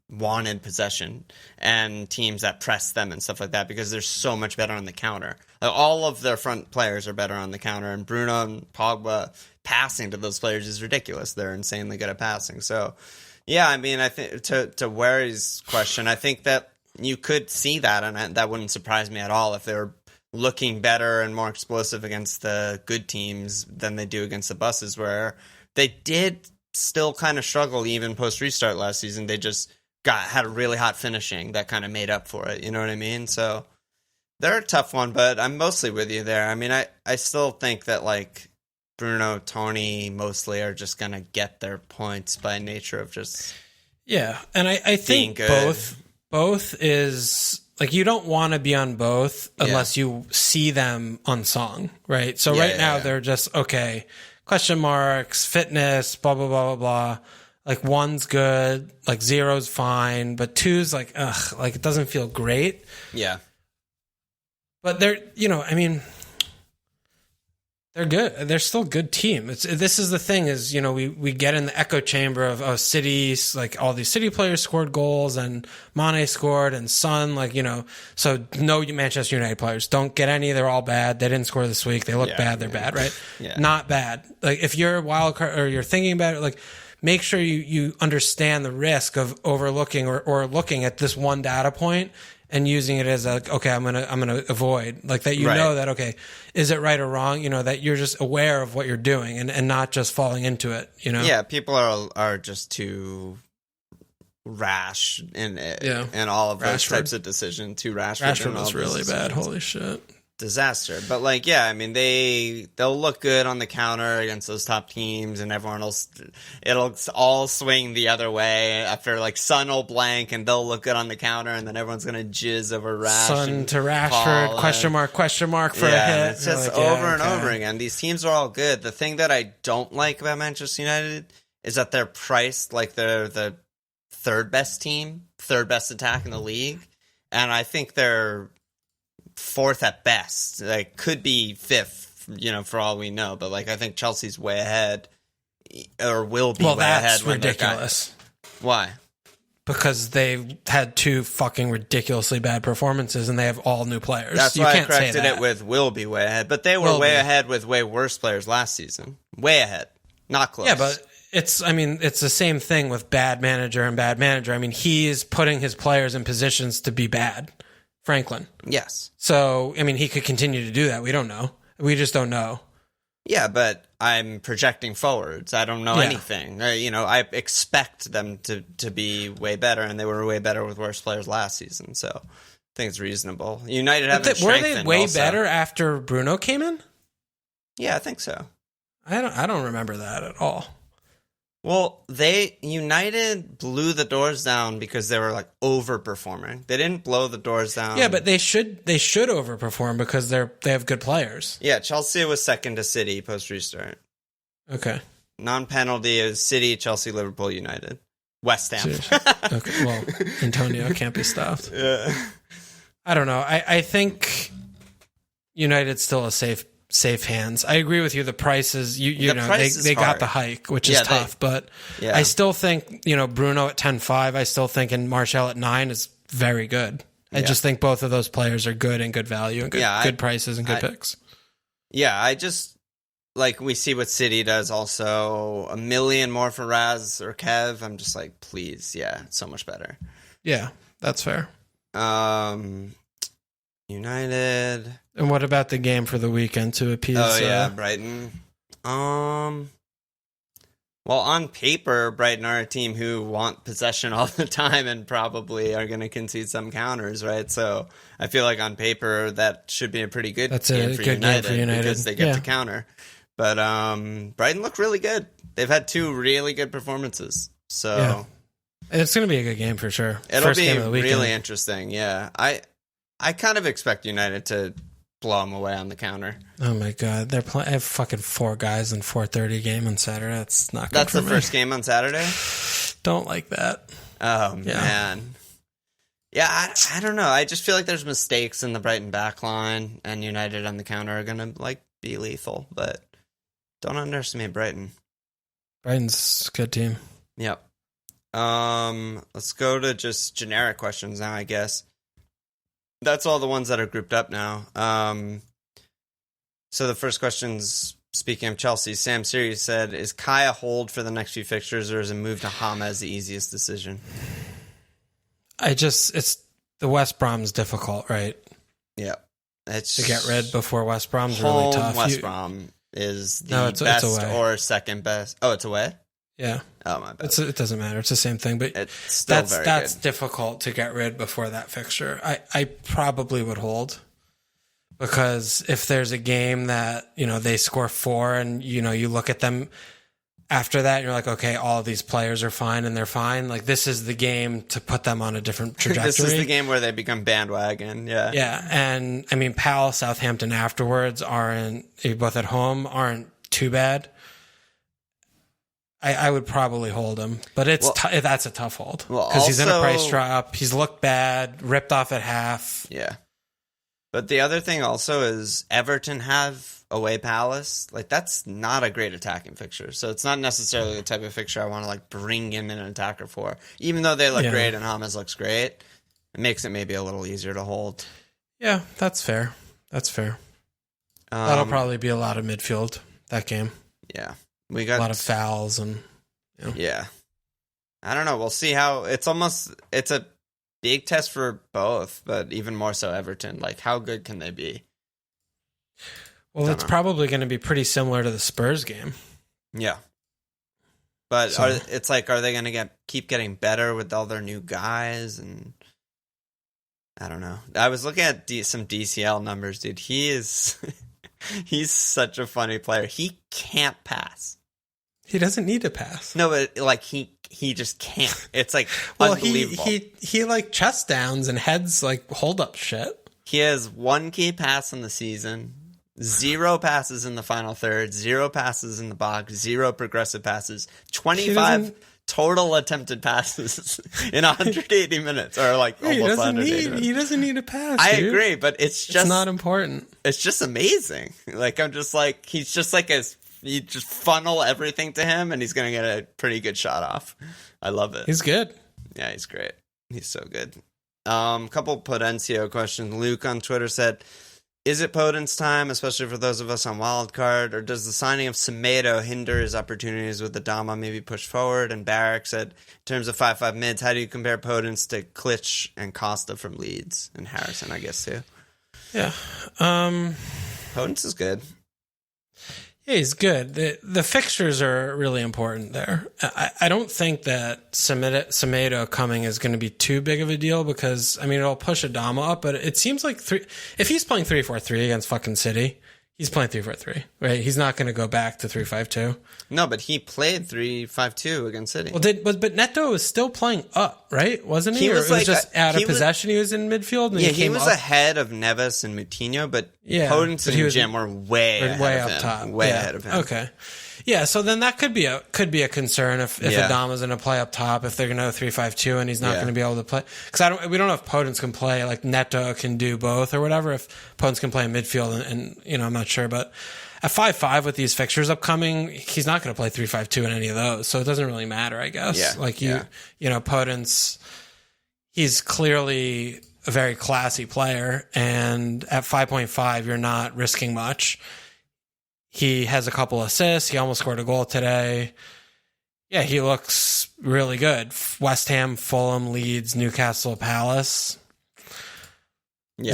wanted possession and teams that pressed them and stuff like that, because they're so much better on the counter. Like, all of their front players are better on the counter, and Bruno and Pogba passing to those players is ridiculous. They're insanely good at passing. So, yeah, I mean, I think to Wary's question, I think that you could see that, and that wouldn't surprise me at all if they were looking better and more explosive against the good teams than they do against the buses, where they did still kind of struggle even post restart last season. They just had a really hot finishing that kind of made up for it. You know what I mean? So they're a tough one, but I'm mostly with you there. I mean, I still think that like Bruno, Tony mostly are just going to get their points by nature of just and I think both is like, you don't want to be on both unless you see them unsung, right? So right now they're just okay. Question marks, fitness, blah blah blah blah blah. Like 1's good, like 0's fine, but 2's like like it doesn't feel great. Yeah. But they're, I mean, they're good. They're still a good team. This is the thing is, we get in the echo chamber of City, like all these City players scored goals and Mane scored and Son, so no Manchester United players. Don't get any. They're all bad. They didn't score this week. They look bad. They're bad, right? Yeah. Not bad. Like if you're a wild card or you're thinking about it, like make sure you understand the risk of overlooking or looking at this one data point and using it as okay, I'm gonna avoid, like that. Know that, okay, is it right or wrong? That you're just aware of what you're doing and not just falling into it. Yeah, people are just too rash in all of those types of decisions. Too rash. Rashford was really bad. Holy shit. Disaster. But I mean, they'll look good on the counter against those top teams, and it'll all swing the other way after Son will blank and they'll look good on the counter, and then everyone's gonna jizz over Rash. Son to Rashford, question mark for a hit. It's just over and over again. These teams are all good. The thing that I don't like about Manchester United is that they're priced like they're the third best team, third best attack in the league, and I think they're fourth at best. Could be fifth, for all we know. But I think Chelsea's way ahead, or will be way ahead. Well, that's ridiculous. Why? Because they've had 2 fucking ridiculously bad performances, and they have all new players. That's why I corrected it with will be way ahead. But they were way ahead with way worse players last season. Way ahead. Not close. Yeah, but it's the same thing with bad manager and bad manager. I mean, he is putting his players in positions to be bad. Franklin. Yes. So, I mean, he could continue to do that. We don't know. We just don't know. Yeah, but I'm projecting forwards. I don't know anything. I expect them to be way better, and they were way better with worse players last season. So I think it's reasonable. United haven't strengthened. Were they way better after Bruno came in? Yeah, I think so. I don't remember that at all. Well, United blew the doors down because they were overperforming. They didn't blow the doors down. Yeah, but they should overperform because they have good players. Yeah, Chelsea was second to City post restart. Okay. Non-penalty is City, Chelsea, Liverpool, United, West Ham. Okay. Well, Antonio can't be stopped. Yeah. I don't know. I think United's still a safe hands. I agree with you. The prices, they got the hike, which is tough, but I still think, Bruno at 10.5, I still think, and Martial at 9 is very good. I just think both of those players are good and good value and good prices and good picks. Yeah, I just we see what City does also. $1 million more for Raz or Kev. I'm just please, it's so much better. Yeah, that's fair. United. And what about the game for the weekend to appease? Brighton. Well, on paper, Brighton are a team who want possession all the time and probably are going to concede some counters, right? So I feel on paper that should be a pretty good game for United because they get to counter. But Brighton look really good. They've had 2 really good performances. So It's going to be a good game for sure. It'll First be game of the weekend. really interesting. Yeah, I kind of expect United to blow them away on the counter. Oh my god, they're playing. I have fucking 4 guys in 4:30 game on Saturday. That's not good. That's for the me. first game on Saturday. Don't like that. Oh man. Yeah, I don't know. I just feel like there's mistakes in the Brighton back line, and United on the counter are gonna like be lethal. But don't underestimate Brighton. Brighton's a good team. Yep. Let's go to just generic questions now, I guess. That's all the ones that are grouped up now. So the first question's, speaking of Chelsea, Sam Series said, is Kai a hold for the next few fixtures, or is a move to James the easiest decision? It's the West Brom's difficult, right? Yeah. It's to get rid before West Brom's really tough. West Brom is the it's best away. or second best. Oh, it's away? Yeah. Oh, my bad. It doesn't matter. It's the same thing, but it's still that's good. difficult to get rid before that fixture. I probably would hold, because if there's a game that, they score 4 and, you look at them after that, you're like, okay, all of these players are fine and they're fine. Like, this is the game to put them on a different trajectory. This is the game where they become bandwagon. Yeah. Yeah. And I mean, Palace, Southampton afterwards both at home aren't too bad. I would probably hold him, but that's a tough hold because he's in a price drop. He's looked bad, ripped off at half. Yeah. But the other thing also is Everton have away Palace. Like, that's not a great attacking fixture. So it's not necessarily the type of fixture I want to like bring in an attacker for. Even though they look great and James looks great, it makes it maybe a little easier to hold. Yeah, that's fair. That'll probably be a lot of midfield, that game. Yeah. We got a lot of fouls and yeah. I don't know. We'll see how it's a big test for both, but even more so Everton. Like, how good can they be? Well, it's probably going to be pretty similar to the Spurs game. Yeah. But are they going to keep getting better with all their new guys? And I don't know. I was looking at some DCL numbers, dude. He's such a funny player. He can't pass. He doesn't need to pass. No, but like he just can't. It's like unbelievable. He like chest downs and heads like hold up shit. He has 1 key pass in the season, 0 passes in the final third, 0 passes in the box, 0 progressive passes, 25 total attempted passes in 180 minutes, or like almost 180 minutes. He doesn't need a pass. I agree, but it's not important. It's just amazing. Like, I'm just like, he's just like you just funnel everything to him and he's going to get a pretty good shot off. I love it. He's good. Yeah, he's great. He's so good. Couple Potencio questions. Luke on Twitter said, is it Potence time, especially for those of us on Wildcard, or does the signing of Semedo hinder his opportunities with Adama maybe push forward? And Barrick said, in terms of 5-5 mids, how do you compare Potence to Klitsch and Costa from Leeds? And Harrison, I guess, too. Yeah. Potence is good. Yeah, he's good. The fixtures are really important there. I don't think that Semedo coming is going to be too big of a deal because, I mean, it'll push Adama up, but it seems like if he's playing 3-4-3 against fucking City, he's playing 3-4-3, right? He's not going to go back to 3-5-2. No, but he played 3-5-2 against City. Well, but Neto was still playing up, right? Wasn't he? He was, or it was just out of possession. He was in midfield. And he was ahead of Neves and Moutinho, but Potence and Jim were way up top, way ahead of him. Okay, yeah. So then that could be a concern if Adama's going to play up top, if they're going to go 3-5-2 and he's not going to be able to play, because we don't know if Potence can play, like Neto can do both or whatever. If Potence can play in midfield and I'm not sure, but at 5-5 with these fixtures upcoming, he's not going to play 3-5-2 in any of those, so it doesn't really matter, I guess. Potence, he's clearly a very classy player, and at 5.5, you're not risking much. He has a couple assists. He almost scored a goal today. Yeah, he looks really good. West Ham, Fulham, Leeds, Newcastle, Palace. Yeah.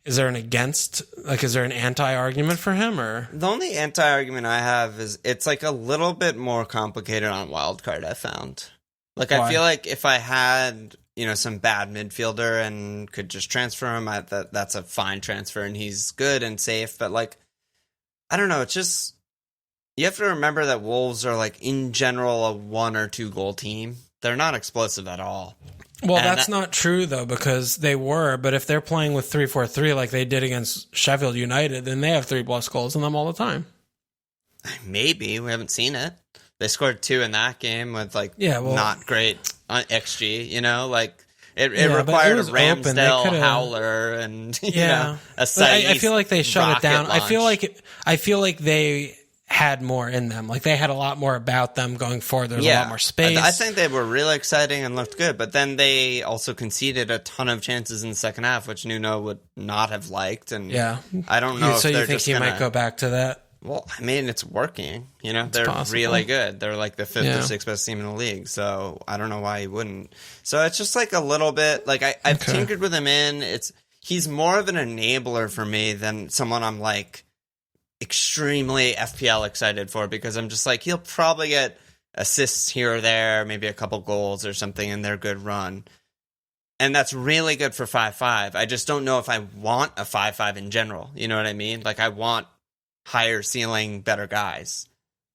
Is there an against, like, is there an anti-argument for him, or? The only anti-argument I have is it's like a little bit more complicated on Wildcard, I found. Like, why? I feel like if I had, some bad midfielder and could just transfer him, that's a fine transfer and he's good and safe. But, like, I don't know, it's just, you have to remember that Wolves are, like, in general, a 1 or 2 goal team. they're not explosive at all. Well, and that's not true, though, because they were. But if they're playing with 3-4-3 like they did against Sheffield United, then they have 3+ goals in them all the time. Maybe. We haven't seen it. They scored 2 in that game with, not great XG, Like, it required a Ramsdale howler and, a Saïs. I feel like they shut it down. Launch. I feel like they had more in them. Like, they had a lot more about them going forward. There's a lot more space. I think they were really exciting and looked good, but then they also conceded a ton of chances in the second half, which Nuno would not have liked. And I don't know if they're just you might go back to that? Well, I mean, it's working. They're really good. They're like the 5th or 6th best team in the league. So I don't know why he wouldn't. So it's just like a little bit like I've tinkered with him in. He's more of an enabler for me than someone I'm like extremely FPL excited for, because I'm just like, he'll probably get assists here or there, maybe a couple goals or something in their good run. And that's really good for 5-5. I just don't know if I want a 5-5 in general. You know what I mean? Like, I want higher ceiling, better guys.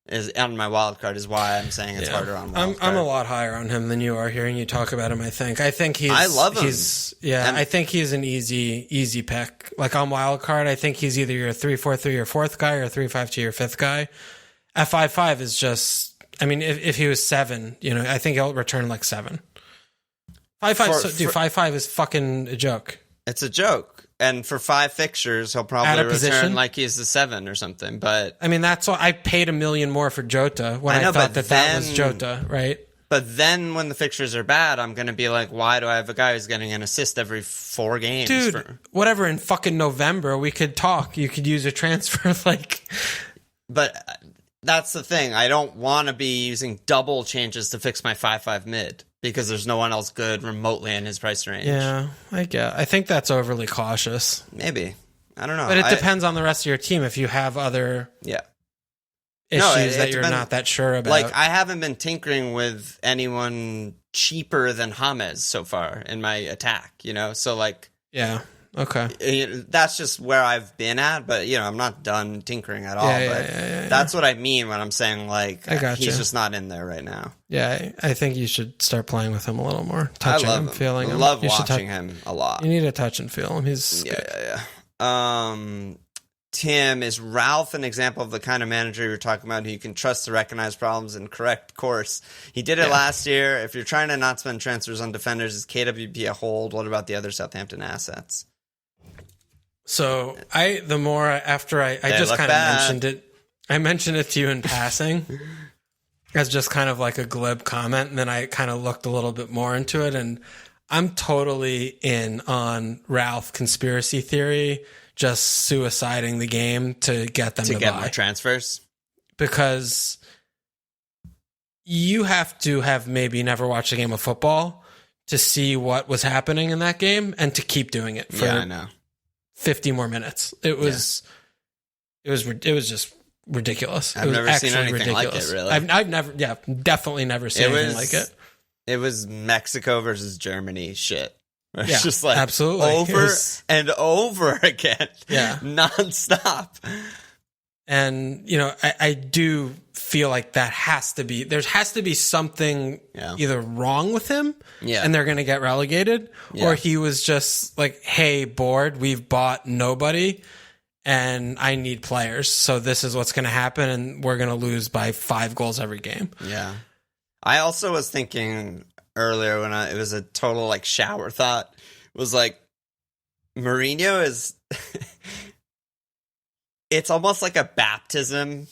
Is on my wild card is why I'm saying it's harder on wild card. I'm a lot higher on him than you are hearing you talk about him. I think I love him. I think he's an easy pick. Like, on wild card, I think he's either your 3-4-3 or 4th guy, or 3-5-2 your 5th guy. At 5-5 is just, I mean, if he was 7, I think he'll return like 7. 5-5, 5-5 is fucking a joke. It's a joke. And for 5 fixtures, he'll probably return like he's the 7 or something. But I mean, that's why I paid $1 million more for Jota when I thought that was Jota, right? But then when the fixtures are bad, I'm going to be like, why do I have a guy who's getting an assist every 4 games? Dude, whatever. In fucking November, we could talk. You could use a transfer, But that's the thing. I don't want to be using double changes to fix my 5-5 mid, because there's no one else good remotely in his price range. Yeah, I think that's overly cautious. Maybe. I don't know. But it depends on the rest of your team if you have other issues that you're not that sure about. Like, I haven't been tinkering with anyone cheaper than James so far in my attack, So, like... Yeah, okay. That's just where I've been at, but, I'm not done tinkering at all. That's what I mean when I'm saying, like, he's just not in there right now. Yeah, I think you should start playing with him a little more. Touching him, feeling him. I love watching him a lot. You need to touch and feel him. He's good. Tim, is Ralph an example of the kind of manager you're talking about who you can trust to recognize problems and correct course? He did it last year. If you're trying to not spend transfers on defenders, is KWP a hold? What about the other Southampton assets? So I just kind of mentioned it. I mentioned it to you in passing as just kind of like a glib comment, and then I kind of looked a little bit more into it, and I'm totally in on Ralph conspiracy theory, just suiciding the game to get them to get buy more transfers, because you have to have maybe never watched a game of football to see what was happening in that game and to keep doing it for I know. 50 more minutes. It was just ridiculous. I've never seen anything like it, really. I've never, definitely never seen anything like it. It was Mexico versus Germany shit. It's just like absolutely over and over again. Yeah. Nonstop. And, I do feel like there has to be something either wrong with him and they're going to get relegated, or he was just like, hey, board, we've bought nobody and I need players. So this is what's going to happen, and we're going to lose by 5 goals every game. Yeah. I also was thinking earlier when it was a total like shower thought, was like, Mourinho is... It's almost like a baptism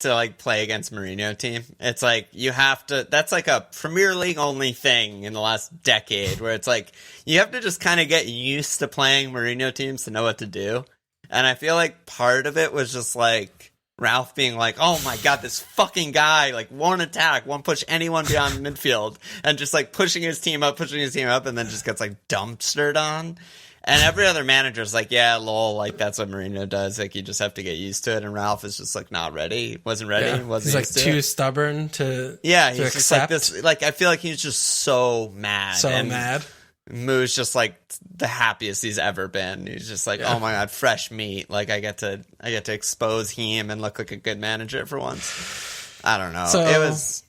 to like play against Mourinho team. It's like you have to, that's like a Premier League only thing in the last decade, where it's like you have to just kind of get used to playing Mourinho teams to know what to do. And I feel like part of it was just like Ralph being like, oh my God, this fucking guy, like won't attack, won't push anyone beyond midfield, and just like pushing his team up, and then just gets like dumpstered on. And every other manager's like, yeah, lol, like that's what Mourinho does. Like you just have to get used to it. And Ralph is just like not ready. Wasn't ready. Yeah. Wasn't he's like too stubborn to he's to just accept. like this. Like I feel like he's just so mad. Mad. Moo's just like the happiest he's ever been. He's just like, oh my God, fresh meat. Like I get to expose him and look like a good manager for once. I don't know. So, it was,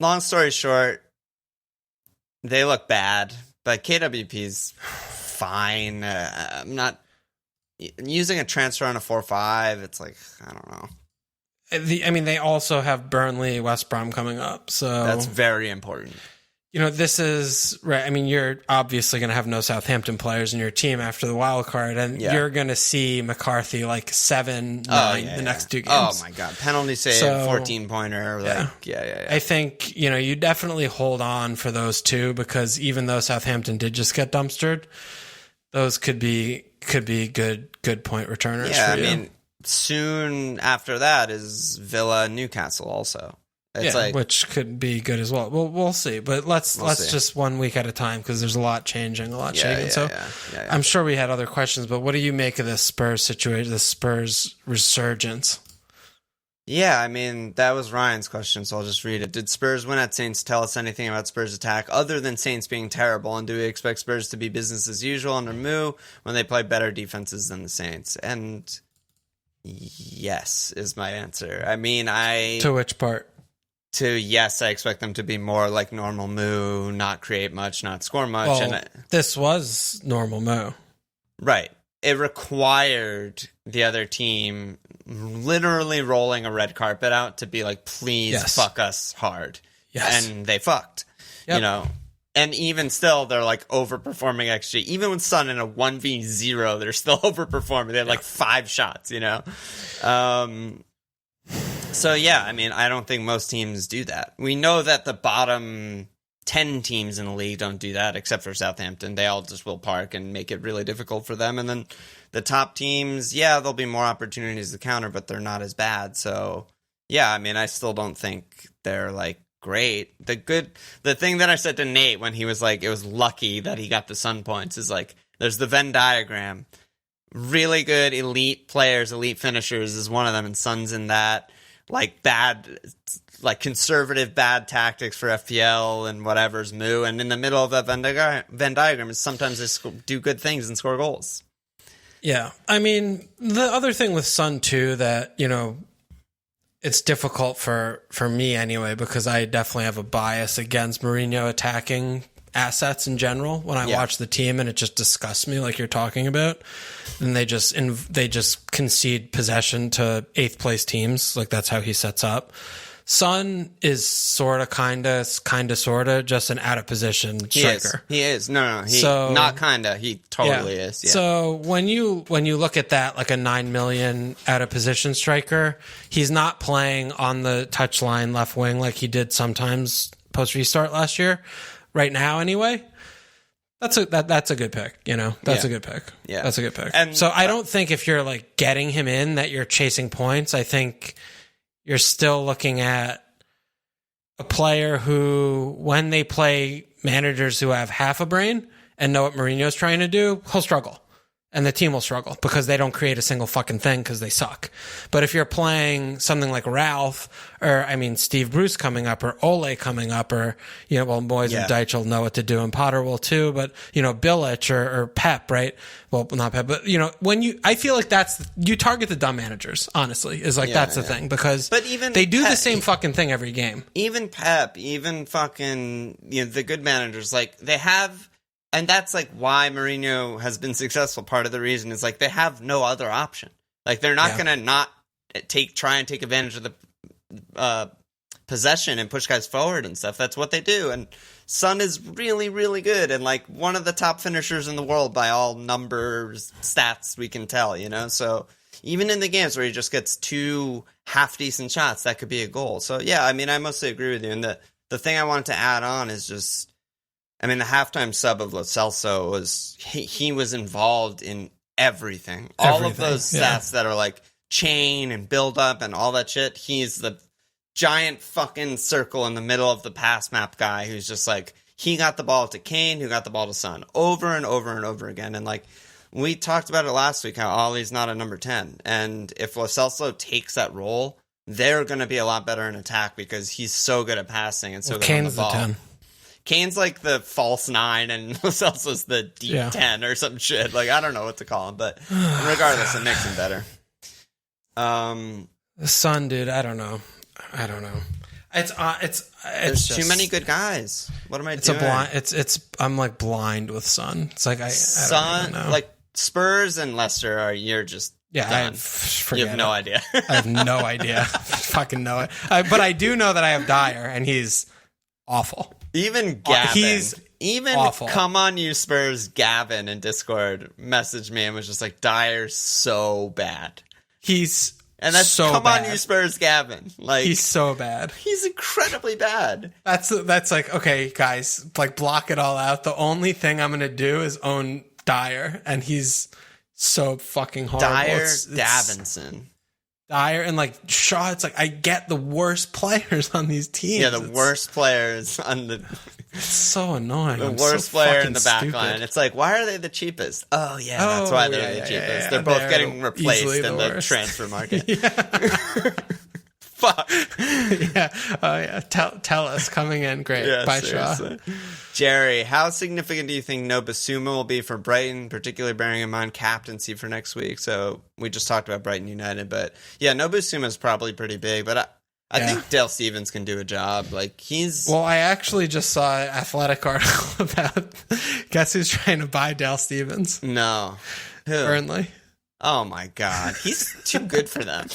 long story short, They look bad, but KWP's fine. I'm not using a transfer on a 4-5. It's like, I don't know. They also have Burnley, West Brom coming up, so that's very important. This is right. You're obviously going to have no Southampton players in your team after the wild card, and you're going to see McCarthy like 7-9 the next two games. Oh my god, penalty save, 14-pointer. Yeah. I think you definitely hold on for those two, because even though Southampton did just get dumpstered, those could be good point returners. Yeah, for you. Soon after that is Villa, Newcastle also. It's which could be good as well. We'll see, but let's see. Just 1 week at a time, because there's a lot changing, shaking. I'm sure we had other questions, but what do you make of this Spurs situation, the Spurs resurgence? Yeah, that was Ryan's question, so I'll just read it. Did Spurs win at Saints tell us anything about Spurs' attack other than Saints being terrible? And do we expect Spurs to be business as usual under Moo when they play better defenses than the Saints? And yes is my answer. To which part? Yes, I expect them to be more like normal Moo, not create much, not score much. Well, this was normal Moo. Right. It required the other team literally rolling a red carpet out to be like, please fuck us hard. Yes. And they fucked. Yep. And even still, they're like overperforming XG. Even with Son in a 1v0, they're still overperforming. They had like 5 shots, So, yeah, I don't think most teams do that. We know that the bottom 10 teams in the league don't do that, except for Southampton. They all just will park and make it really difficult for them. And then the top teams, there'll be more opportunities to counter, but they're not as bad. So, yeah, I still don't think they're, like, great. The thing that I said to Nate when he was like, it was lucky that he got the Sun points is, like, there's the Venn diagram. Really good elite players, elite finishers is one of them, and Son's in that. Like bad, like conservative bad tactics for FPL and whatever's Moo, and in the middle of that Venn diagram is sometimes they do good things and score goals. Yeah, the other thing with Son too that it's difficult for me anyway, because I definitely have a bias against Mourinho attacking assets in general when I watch the team, and it just disgusts me, like you're talking about. And they just concede possession to 8th place teams. Like that's how he sets up. Son is sorta, just an out of position striker. He is. No. Not kinda. He totally is. Yeah. So when you look at that, like a 9 million out of position striker, he's not playing on the touchline left wing like he did sometimes post restart last year. Right now, anyway, that's a good pick. That's a good pick. Yeah, that's a good pick. And so I don't think if you're like getting him in that you're chasing points. I think you're still looking at a player who, when they play managers who have half a brain and know what Mourinho's trying to do, he'll struggle. And the team will struggle because they don't create a single fucking thing because they suck. But if you're playing something like Ralph, or Steve Bruce coming up, or Ole coming up, or, Moyes and Deitch will know what to do, and Potter will too, but, Bilic or Pep, right? Well, not Pep, but, I feel like you target the dumb managers, honestly, is like, that's the thing, because they do the same fucking thing every game. Even Pep, even fucking, the good managers, like, they have. And that's like why Mourinho has been successful. Part of the reason is like they have no other option. Like they're not going to not try and take advantage of the possession and push guys forward and stuff. That's what they do. And Son is really, really good and like one of the top finishers in the world by all numbers, stats we can tell. So even in the games where he just gets 2 half decent shots, that could be a goal. So yeah, I mostly agree with you. And the thing I wanted to add on is just. The halftime sub of Lo Celso was he was involved in everything. All of those stats that are like chain and build up and all that shit. He's the giant fucking circle in the middle of the pass map guy who's just like, he got the ball to Kane, who got the ball to Son over and over and over again. And like we talked about it last week, how Ollie's not a number 10. And if Lo Celso takes that role, they're going to be a lot better in attack because he's so good at passing and so good on the ball. The 10. Kane's like the false 9 and Lo Celso's the deep 10 or some shit. Like, I don't know what to call him, but regardless, it makes him better. The Son, dude, I don't know. There's too many good guys. What am I doing? I'm like blind with Son. It's like Son, like Spurs and Leicester you're just done. You have no idea. I have no idea. Fucking know it. But I do know that I have Dyer, and he's awful. Even Gavin. He's even awful. Come on, you Spurs. Gavin in Discord messaged me and was just like, Dyer's so bad. And that's so come bad. on, you Spurs, Gavin. Like he's so bad. He's incredibly bad. That's like, okay, guys, like block it all out. The only thing I'm gonna do is own Dyer, and he's so fucking horrible. Davinson. Dyer and like Shaw. It's like I get the worst players on these teams. Yeah, the worst players on the. It's so annoying. The worst player in the back line. It's like, why are they the cheapest? Oh, yeah, that's why they're the cheapest. Yeah. They're both getting replaced in the transfer market. Fuck. Yeah. Oh, yeah. Tell us. Coming in. Great. Yeah, Bye, seriously. Shaw. Jerry, how significant do you think No Basuma will be for Brighton, particularly bearing in mind captaincy for next week? So we just talked about Brighton United, but yeah, No Basuma is probably pretty big, but I think Dale Stephens can do a job. Like Well, I actually just saw an Athletic article about guess who's trying to buy Dale Stephens? No. Who? Burnley. Oh my God. He's too good for them.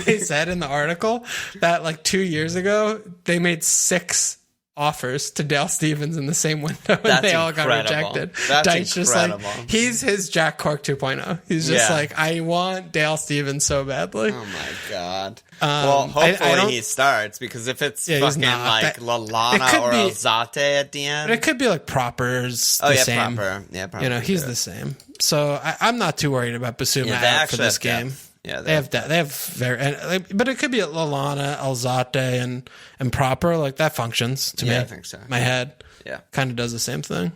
They said in the article that like 2 years ago, they made 6 offers to Dale Stephens in the same window, and they all got rejected. That's Dyke's incredible. Just like, he's his Jack Cork 2.0. He's just like, I want Dale Stephens so badly. Oh my God. Well, hopefully he starts, because if it's fucking like Lallana or Alzate at the end. But it could be like Proper's the same. Proper. Yeah, Proper. You know, he's the same. So I'm not too worried about Basuma out for this game. Yeah, they have but it could be Lallana, Alzate, and Proper. Like that functions to me. Yeah, I think so. My head, yeah, kind of does the same thing.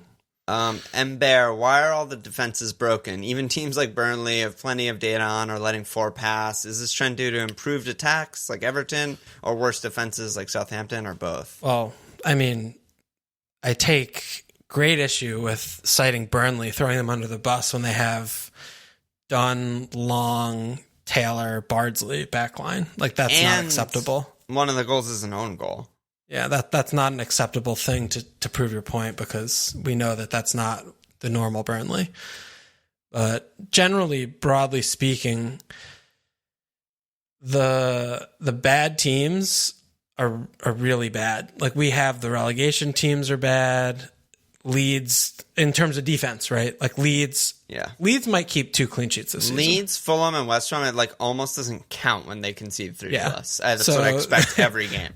Bear, why are all the defenses broken? Even teams like Burnley have plenty of data on or letting 4 pass. Is this trend due to improved attacks like Everton, or worse defenses like Southampton, or both? Well, I mean, I take great issue with citing Burnley, throwing them under the bus when they have Dunn, Long, Taylor, Bardsley backline. Like that's not acceptable. One of the goals is an own goal. Yeah, that's not an acceptable thing to prove your point, because we know that that's not the normal Burnley. But generally, broadly speaking, the bad teams are really bad. Like we have the relegation teams are bad. Leeds, in terms of defense, right? Like Leeds might keep 2 clean sheets this season. Leeds, Fulham, and West Ham, it like almost doesn't count when they concede 3 plus. That's what I expect every game.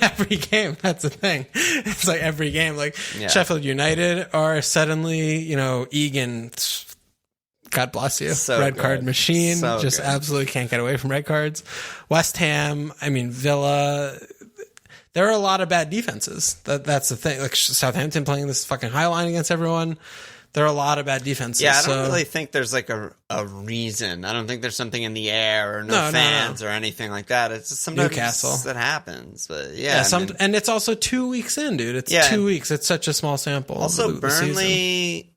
Every game, that's the thing. It's like every game, like Sheffield United are suddenly, Egan, God bless you, red card machine, just absolutely can't get away from red cards. West Ham, I mean Villa. There are a lot of bad defenses. That's the thing. Like Southampton playing this fucking high line against everyone. There are a lot of bad defenses. Yeah, I don't really think there's like a reason. I don't think there's something in the air or no fans or anything like that. It's just sometimes Newcastle that happens. But and it's also 2 weeks in, dude. It's 2 weeks. It's such a small sample. Also, Burnley,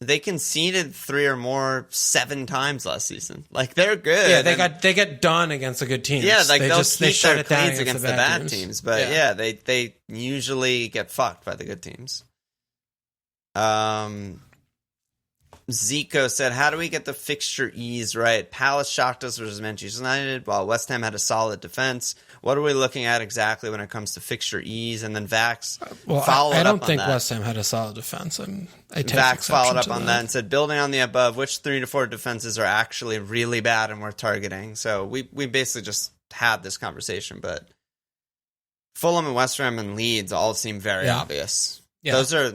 they conceded 3 or more 7 times last season. Like they're good. Yeah, they get done against a good team. Yeah, like they'll keep their cleans against the bad teams. But they usually get fucked by the good teams. Zico said, how do we get the fixture ease right? Palace shocked us versus Manchester United, while West Ham had a solid defense. What are we looking at exactly when it comes to fixture ease? And then Vax followed up on that. I don't think West Ham had a solid defense. Vax followed up on that and said, building on the above, which 3 to 4 defenses are actually really bad and worth targeting? So we basically just had this conversation, but Fulham and West Ham and Leeds all seem very obvious. Yeah. Those are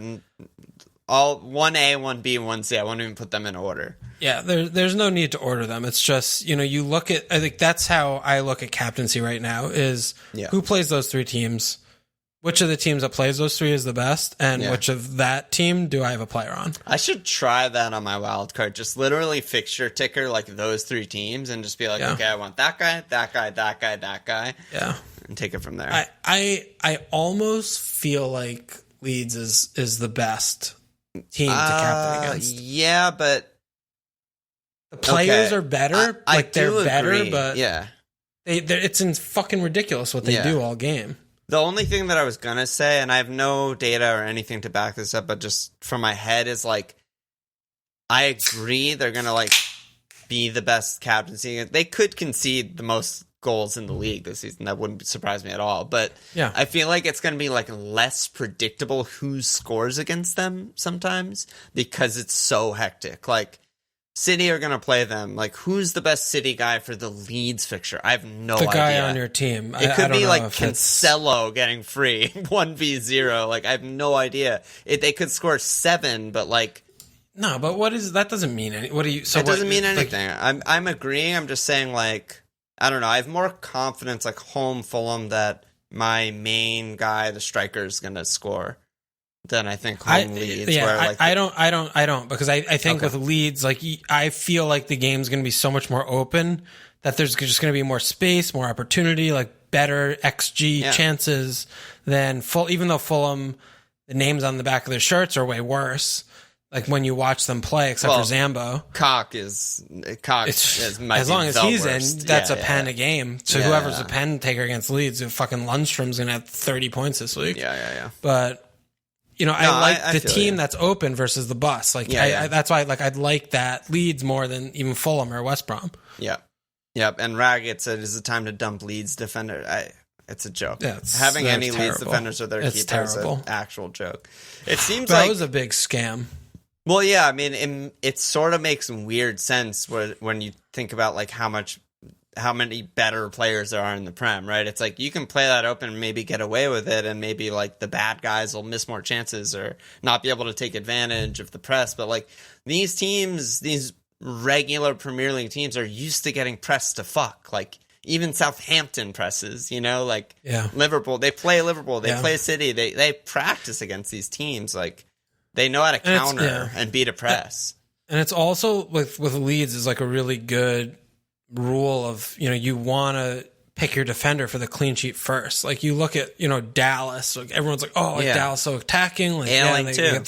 all 1A, 1B, and 1C. I won't even put them in order. Yeah, there's no need to order them. It's just, you look at, I think that's how I look at captaincy right now is who plays those 3 teams, which of the teams that plays those 3 is the best, and which of that team do I have a player on? I should try that on my Wildcard. Just literally fixture ticker like those 3 teams and just be like, okay, I want that guy, that guy, that guy, that guy. Yeah. And take it from there. I almost feel like Leeds is the best team to captain against. Yeah, but the players are better. They're better, but It's fucking ridiculous what they do all game. The only thing that I was going to say, and I have no data or anything to back this up, but just from my head is like, I agree they're going to like be the best captaincy. They could concede the most goals in the league this season. That wouldn't surprise me at all. But yeah. I feel like it's going to be like less predictable who scores against them sometimes because it's so hectic. Like, City are going to play them. Like, who's the best City guy for the Leeds fixture? I have no idea. The guy on your team. It could be like Cancelo getting free 1v0. Like, I have no idea. They could score 7, but like... No, but that doesn't mean anything. What do you... So it doesn't mean anything. Like, I'm agreeing. I'm just saying, like, I don't know. I have more confidence, like, home Fulham, that my main guy, the striker, is going to score. Then I think home Leeds. Yeah, where like I don't because I think with Leeds, like I feel like the game's going to be so much more open that there's just going to be more space, more opportunity, like better XG chances than even though Fulham, the names on the back of their shirts are way worse. Like when you watch them play, except for Zambo, Cock is as long as he's worst. in, that's a pen a game. So whoever's a pen taker against Leeds, fucking Lundstrom's going to have 30 points this week. Yeah. But. You know, I like the team that's open versus the bus. Like, that's why, like, I'd like that Leeds more than even Fulham or West Brom. Yeah. And Raggett said, "Is it time to dump Leeds defender?" It's a joke. Yeah, having any terrible. Leeds defenders or their keeper is an actual joke. It seems that was a big scam. Well, yeah, I mean, it sort of makes weird sense when you think about like how many better players there are in the Prem, right? It's like you can play that open and maybe get away with it, and maybe like the bad guys will miss more chances or not be able to take advantage of the press. But like these teams, these regular Premier League teams are used to getting pressed to fuck. Like even Southampton presses, you know, like Liverpool, they play City. They practice against these teams. Like they know how to counter and beat a press. And it's also with Leeds is like a really good rule of, you know, you want to pick your defender for the clean sheet first. Like you look at, you know, Dallas, like everyone's like, oh, like Dallas so attacking, like Ailing too.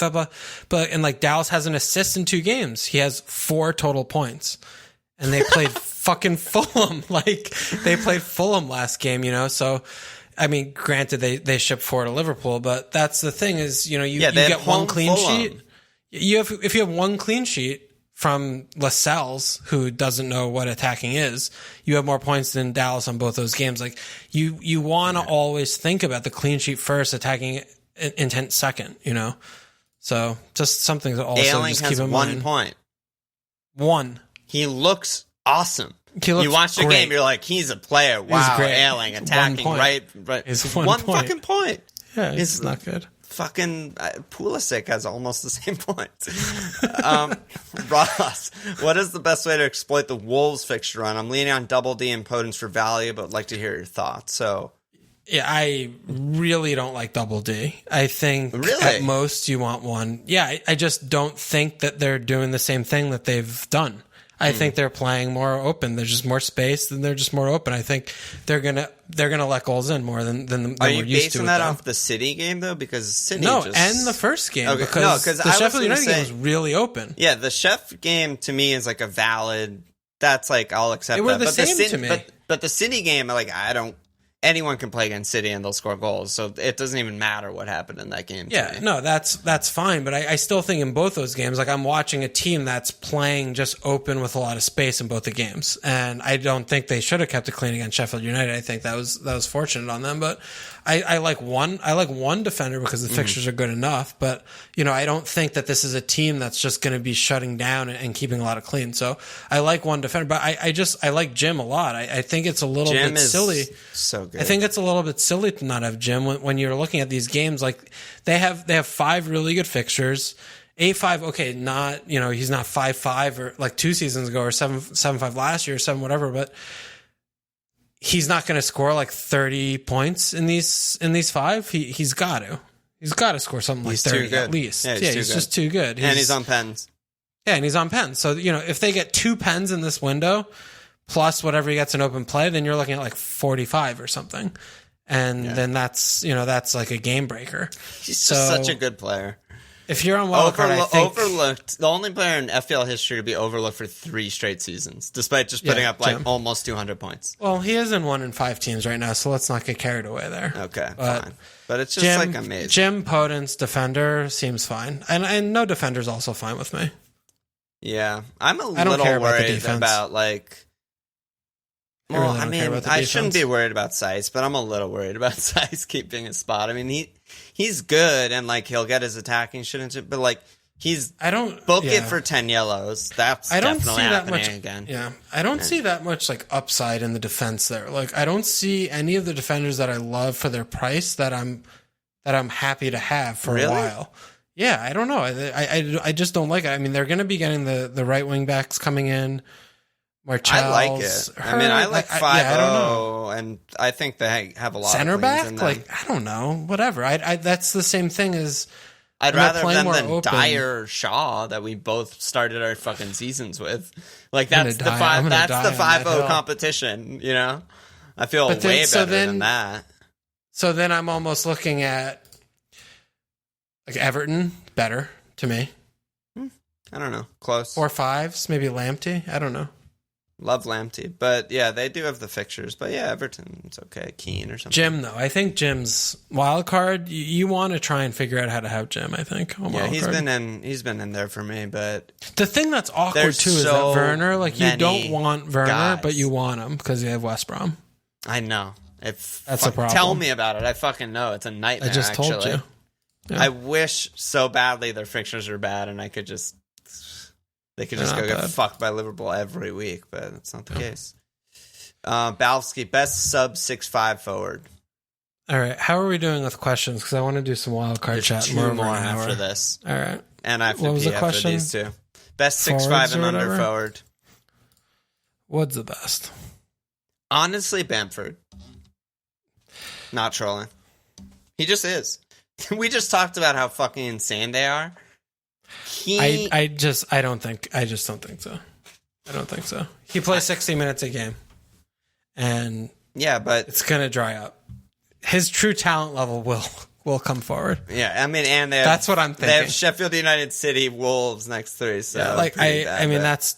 But like Dallas has an assist in 2 games. He has 4 total points, and they played fucking Fulham. Like they played Fulham last game, you know. So I mean, granted they shipped 4 to Liverpool, but that's the thing is, you know, you get one clean sheet. If you have one clean sheet from Lascelles, who doesn't know what attacking is, you have more points than Dallas on both those games. Like you want to always think about the clean sheet first, attacking intent second, you know? So just something to also Ailing just keep in has mind. 1 point. 1. He looks awesome. You watch the game, you're like, he's a player. Wow, Ailing attacking, right? It's one fucking point. Yeah, it's not good. Fucking Pulisic has almost the same points. Ross, what is the best way to exploit the Wolves fixture run? I'm leaning on Double D and Potence for value, but would like to hear your thoughts. So, yeah, I really don't like Double D. I think at most you want 1. Yeah, I just don't think that they're doing the same thing that they've done. I think they're playing more open. There's just more space, and they're just more open. I think they're gonna let goals in more than Are you we're used basing to. that off the City game though? Because City and the first game because the Sheffield United game was really open. Yeah, the Chef game to me is like a valid. That's like I'll accept they were that. The but same the to me. But the City game, like anyone can play against City and they'll score goals. So it doesn't even matter what happened in that game. Yeah, no, that's fine. But I still think in both those games, like I'm watching a team that's playing just open with a lot of space in both the games. And I don't think they should have kept it clean against Sheffield United. I think that was fortunate on them. But I like one defender because the fixtures are good enough. But, you know, I don't think that this is a team that's just going to be shutting down and keeping a lot of clean. So I like one defender. But I like Jim a lot. I think it's a little bit silly. So good. I think it's a little bit silly to not have Jim when you're looking at these games. Like they have 5 really good fixtures. 8-5, okay, not, you know, he's not 5-5 or like 2 seasons ago or 7-5 last year or 7 whatever, but he's not going to score like 30 points in these 5. He's got to score something like 30 at least. Yeah, he's just too good. And he's on pens. Yeah, and he's on pens. So, you know, if they get 2 pens in this window plus whatever he gets in open play, then you're looking at like 45 or something. And then that's like a game breaker. He's just such a good player. If you're on Wildcard, I think... Overlooked. The only player in FPL history to be overlooked for 3 straight seasons, despite just putting up like almost 200 points. Well, he is in 1 in 5 teams right now, so let's not get carried away there. Okay, fine. But it's just like amazing. Jim Potence, defender, seems fine. And no defender's also fine with me. Yeah. I'm a little worried about like... Well, I mean, I shouldn't be worried about Sice, but I'm a little worried about Sice keeping his spot. I mean, he's good, and like he'll get his attacking, shouldn't, but like book it for 10 yellows. That's definitely happening again. Yeah, I don't see that much like upside in the defense there. Like, I don't see any of the defenders that I love for their price that I'm happy to have for a while. Yeah, I don't know. I just don't like it. I mean, they're going to be getting the right wing backs coming in. Marchel's, I like it. I mean, I like 5-0, and I think they have a lot center of back. in them. Like, I don't know, whatever. I that's the same thing as I'd rather them than Dyer Shaw that we both started our fucking seasons with. Like that's the 5-0 competition. You know, I feel way better than that. So then I'm almost looking at like Everton better to me. I don't know, close 4-5s, maybe Lamptey. I don't know. Love Lamptey, but yeah, they do have the fixtures. But yeah, Everton's okay. Keane or something. Jim, though, I think Jim's wild card. You want to try and figure out how to have Jim. I think. Yeah, he's been in there for me. But the thing that's awkward too is that Werner. Like, you don't want Werner, but you want him because you have West Brom. I know. That's a problem. Tell me about it. I fucking know. It's a nightmare. I just told you. Yeah. I wish so badly their fixtures are bad, and they could just go get fucked by Liverpool every week, but that's not the case. Balski, best sub 6'5" forward. All right. How are we doing with questions? Because I want to do some wildcard chat. 2 more after this. All right. And I have to pee after these 2. Best 6'5" and under forward. What's the best? Honestly, Bamford. Not trolling. He just is. We just talked about how fucking insane they are. I just don't think so. I don't think so. He plays 60 minutes a game, and but it's gonna dry up. His true talent level will come forward. Yeah, I mean, and that's what I'm thinking. They have Sheffield United, City, Wolves next 3. So I mean that's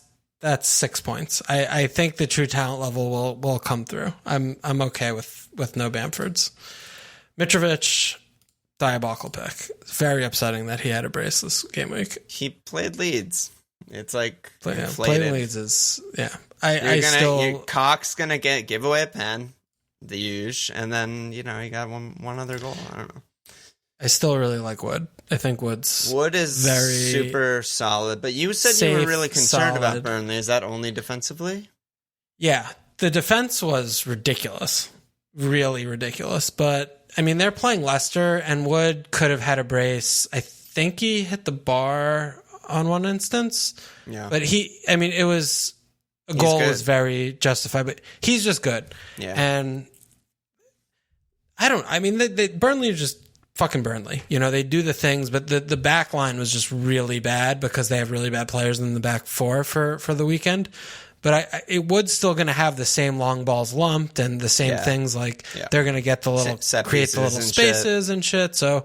6 points. I think the true talent level will come through. I'm okay with no Bamfords. Mitrovic. Diabolical pick. Very upsetting that he had a brace this game week. He played Leeds. It's like playing Leeds is Cox's gonna give away a pen, the huge, and then he got one other goal. I don't know. I still really like Wood. I think Wood is very super solid. But you said you were really concerned about Burnley. Is that only defensively? Yeah, the defense was ridiculous, really ridiculous, but. I mean, they're playing Leicester, and Wood could have had a brace. I think he hit the bar on one instance. Yeah. But it was a goal was very justified, but he's just good. Yeah. And Burnley are just fucking Burnley. They do the things, but the back line was just really bad because they have really bad players in the back 4 for the weekend. But it would still going to have the same long balls lumped and the same things, like they're going to get the little create the little spaces and shit. So,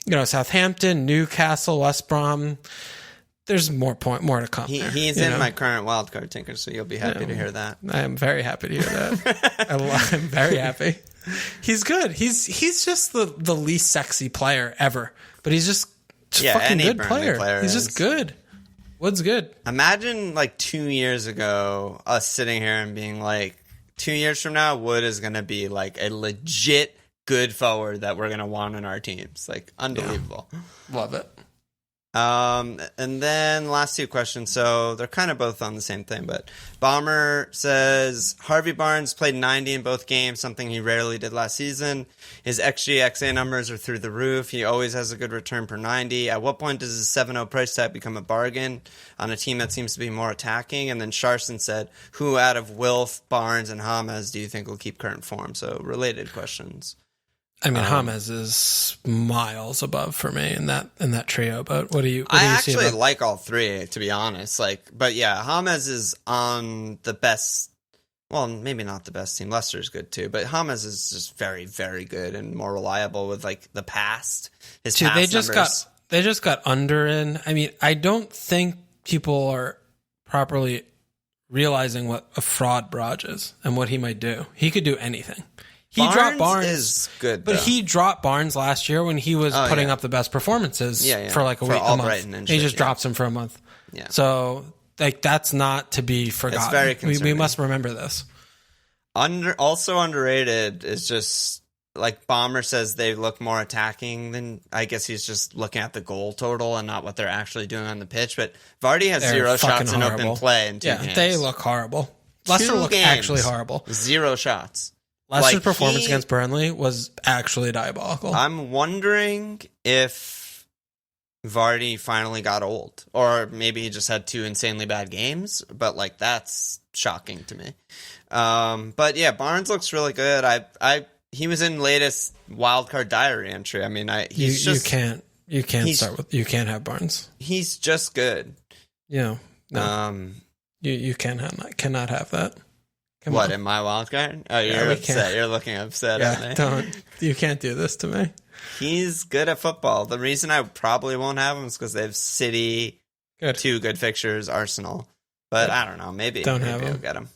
Southampton, Newcastle, West Brom. There's more to come. He's in my current wildcard tinker, so you'll be happy to hear that. I am very happy to hear that. I'm very happy. He's good. He's just the least sexy player ever, but he's just fucking good player. He's just good. Wood's good. Imagine 2 years ago us sitting here and being like, 2 years from now, Wood is going to be a legit good forward that we're going to want in our teams. Unbelievable. Yeah. Love it. And then last 2 questions. So they're kind of both on the same thing, but Bomber says Harvey Barnes played 90 in both games, something he rarely did last season. His XG/XA numbers are through the roof. He always has a good return per 90. At what point does his 7-0 price tag become a bargain on a team that seems to be more attacking? And then Sharson said, who out of Wilf, Barnes, and James do you think will keep current form? So related questions. I mean, James is miles above for me in that trio. But what do you? I actually like all 3, to be honest. But yeah, James is on the best. Well, maybe not the best team. Leicester's good too, but James is just very, very good and more reliable with the past. His past numbers. They just got under in. I mean, I don't think people are properly realizing what a fraud Braj is and what he might do. He could do anything. He dropped Barnes. Is good, but he dropped Barnes last year when he was putting up the best performances for like a week, a month. He just drops him for a month. Yeah. So like that's not to be forgotten. It's very concerning. We must remember this. Also underrated is just like Bomber says they look more attacking than, I guess he's just looking at the goal total and not what they're actually doing on the pitch. But Vardy has 0 shots in open play in 2 games. They look horrible. Leicester look actually horrible. 0 shots. Leicester's performance against Burnley was actually diabolical. I'm wondering if Vardy finally got old, or maybe he just had 2 insanely bad games. But like that's shocking to me. But yeah, Barnes looks really good. He was in latest Wildcard diary entry. I mean, you can't have Barnes. He's just good. Yeah. No. You cannot have that. Come on. In my Wildcard? Oh, you're upset. You're looking upset at me. You can't do this to me. He's good at football. The reason I probably won't have him is because they have City, 2 good fixtures, Arsenal. But I don't know. Maybe I'll get him.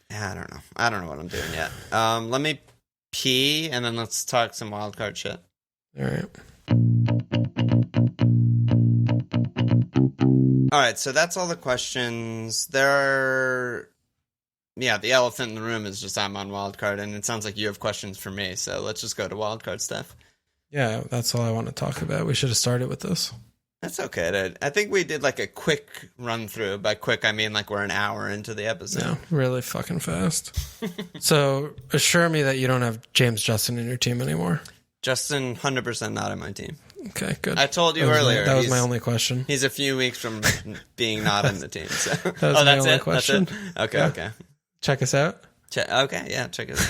I don't know. I don't know what I'm doing yet. Let me pee, and then let's talk some wildcard shit. All right. All right, so that's all the questions. The elephant in the room is just I'm on wildcard, and it sounds like you have questions for me, so let's just go to wildcard stuff. Yeah, that's all I want to talk about. We should have started with this. That's okay, dude. I think we did like a quick run through. By quick, I mean like we're an hour into the episode. No, really fucking fast. So assure me that you don't have James Justin in your team anymore. Justin, 100% not in my team. Okay, good. I told you earlier. That was my only question. He's a few weeks from being not in the team. So. That was my only question. That's it? Okay, okay. Check us out. Okay, yeah, check it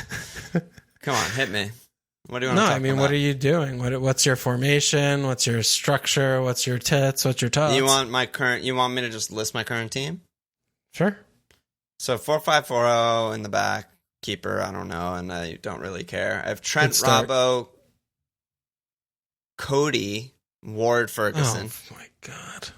out. Come on, hit me. What do you want to talk about? What are you doing? What's your formation? What's your structure? What's your tits? What's your tots? You want me to just list my current team? Sure. So 4-5-4-0 in the back, keeper, I don't know, and I don't really care. I have Trent, Robbo, Cody, Ward, Ferguson. Oh my god.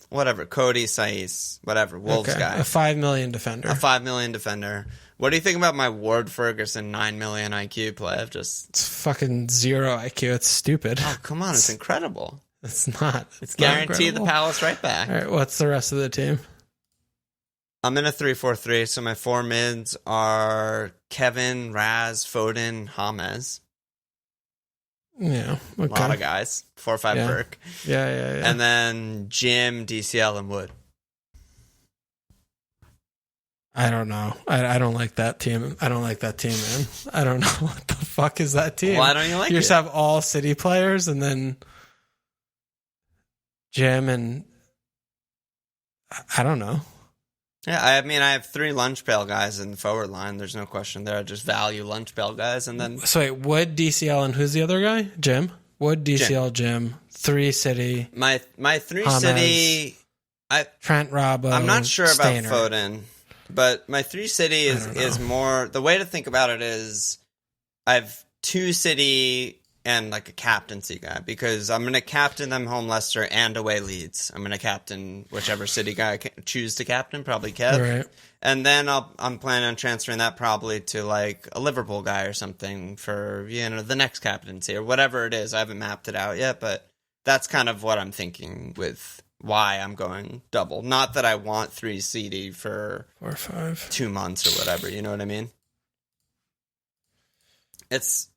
Whatever, Cody, Saiz, whatever, Wolves guy. A 5 million defender. A 5 million defender. What do you think about my Ward Ferguson 9 million IQ play? It's fucking 0 IQ. It's stupid. Oh, come on. It's incredible. It's not. It's guaranteed the Palace right back. All right. What's the rest of the team? I'm in a 3-4-3. So my 4 mids are Kevin, Raz, Foden, James. Yeah. Okay. A lot of guys. 4-5 Burke. Yeah. And then Jim, DCL, and Wood. I don't know. I don't like that team. I don't like that team, man. I don't know what the fuck is that team. Why don't you like it? You just have all City players and then Jim and I don't know. Yeah, I mean, I have 3 lunch pail guys in the forward line. There's no question there. I just value lunch pail guys, and then. So wait, Wood, DCL, and who's the other guy? Jim. Wood, DCL, Jim. 3 City. My 3 City. Trent, Robbo. I'm not sure about Foden. But my 3 City is more... The way to think about it is I have 2 City and like a captaincy guy because I'm going to captain them home Leicester and away Leeds. I'm going to captain whichever City guy I choose to captain, probably Kev. Right. And then I'm planning on transferring that probably to like a Liverpool guy or something for the next captaincy or whatever it is. I haven't mapped it out yet, but that's kind of what I'm thinking with... why I'm going double. Not that I want 3 CD for 4 or 5 2 months or whatever. You know what I mean? It's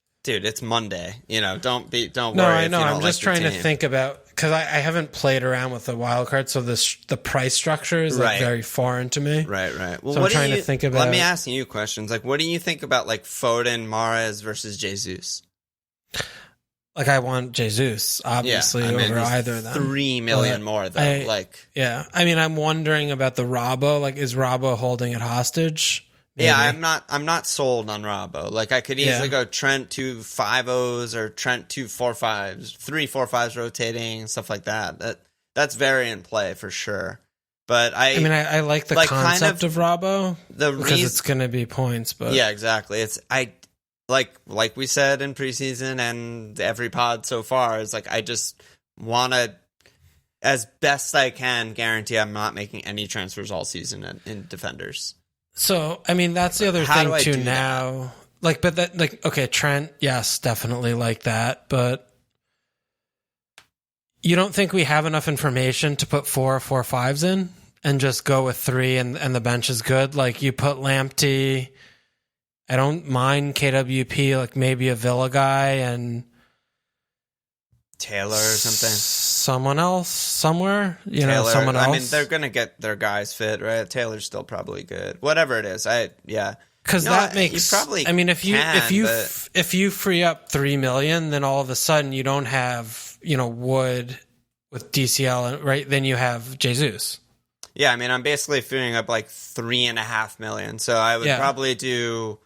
Monday. Don't worry. No, I know. I'm just trying to think about because I haven't played around with the wild card, so the price structure is like very foreign to me. Right. Well, so I'm trying to think about. Let me ask you questions. Like, what do you think about like Foden, Mahrez versus Jesus? Like, I want Jesus, obviously, over either of them. 3 million more, though. I mean, I'm wondering about the Robbo. Like, is Robbo holding it hostage? Maybe. Yeah, I'm not sold on Robbo. Like, I could easily go Trent 2 5-0s or Trent 2 4-5s, 3 4-5s rotating, stuff like that. That's very in play for sure. But I like the concept of Robbo because it's going to be points. But yeah, exactly. like we said in preseason and every pod so far, is like I just want to, as best I can, guarantee I'm not making any transfers all season in defenders. So, I mean, that's the other How thing do I too do now. that? Like, but that, like, okay, Trent, yes, definitely like that. But you don't think we have enough information to put 4-4-5s in and just go with 3 and the bench is good? Like, you put Lamptey. I don't mind KWP, like maybe a Villa guy and Taylor or something. Someone else somewhere, Taylor, someone else. I mean, they're gonna get their guys fit, right? Taylor's still probably good. Whatever it is, because that makes. You probably. I mean, if you free up $3 million, then all of a sudden you don't have Wood with DCL, right? Then you have Jesus. Yeah, I mean, I'm basically freeing up like $3.5 million, so I would probably do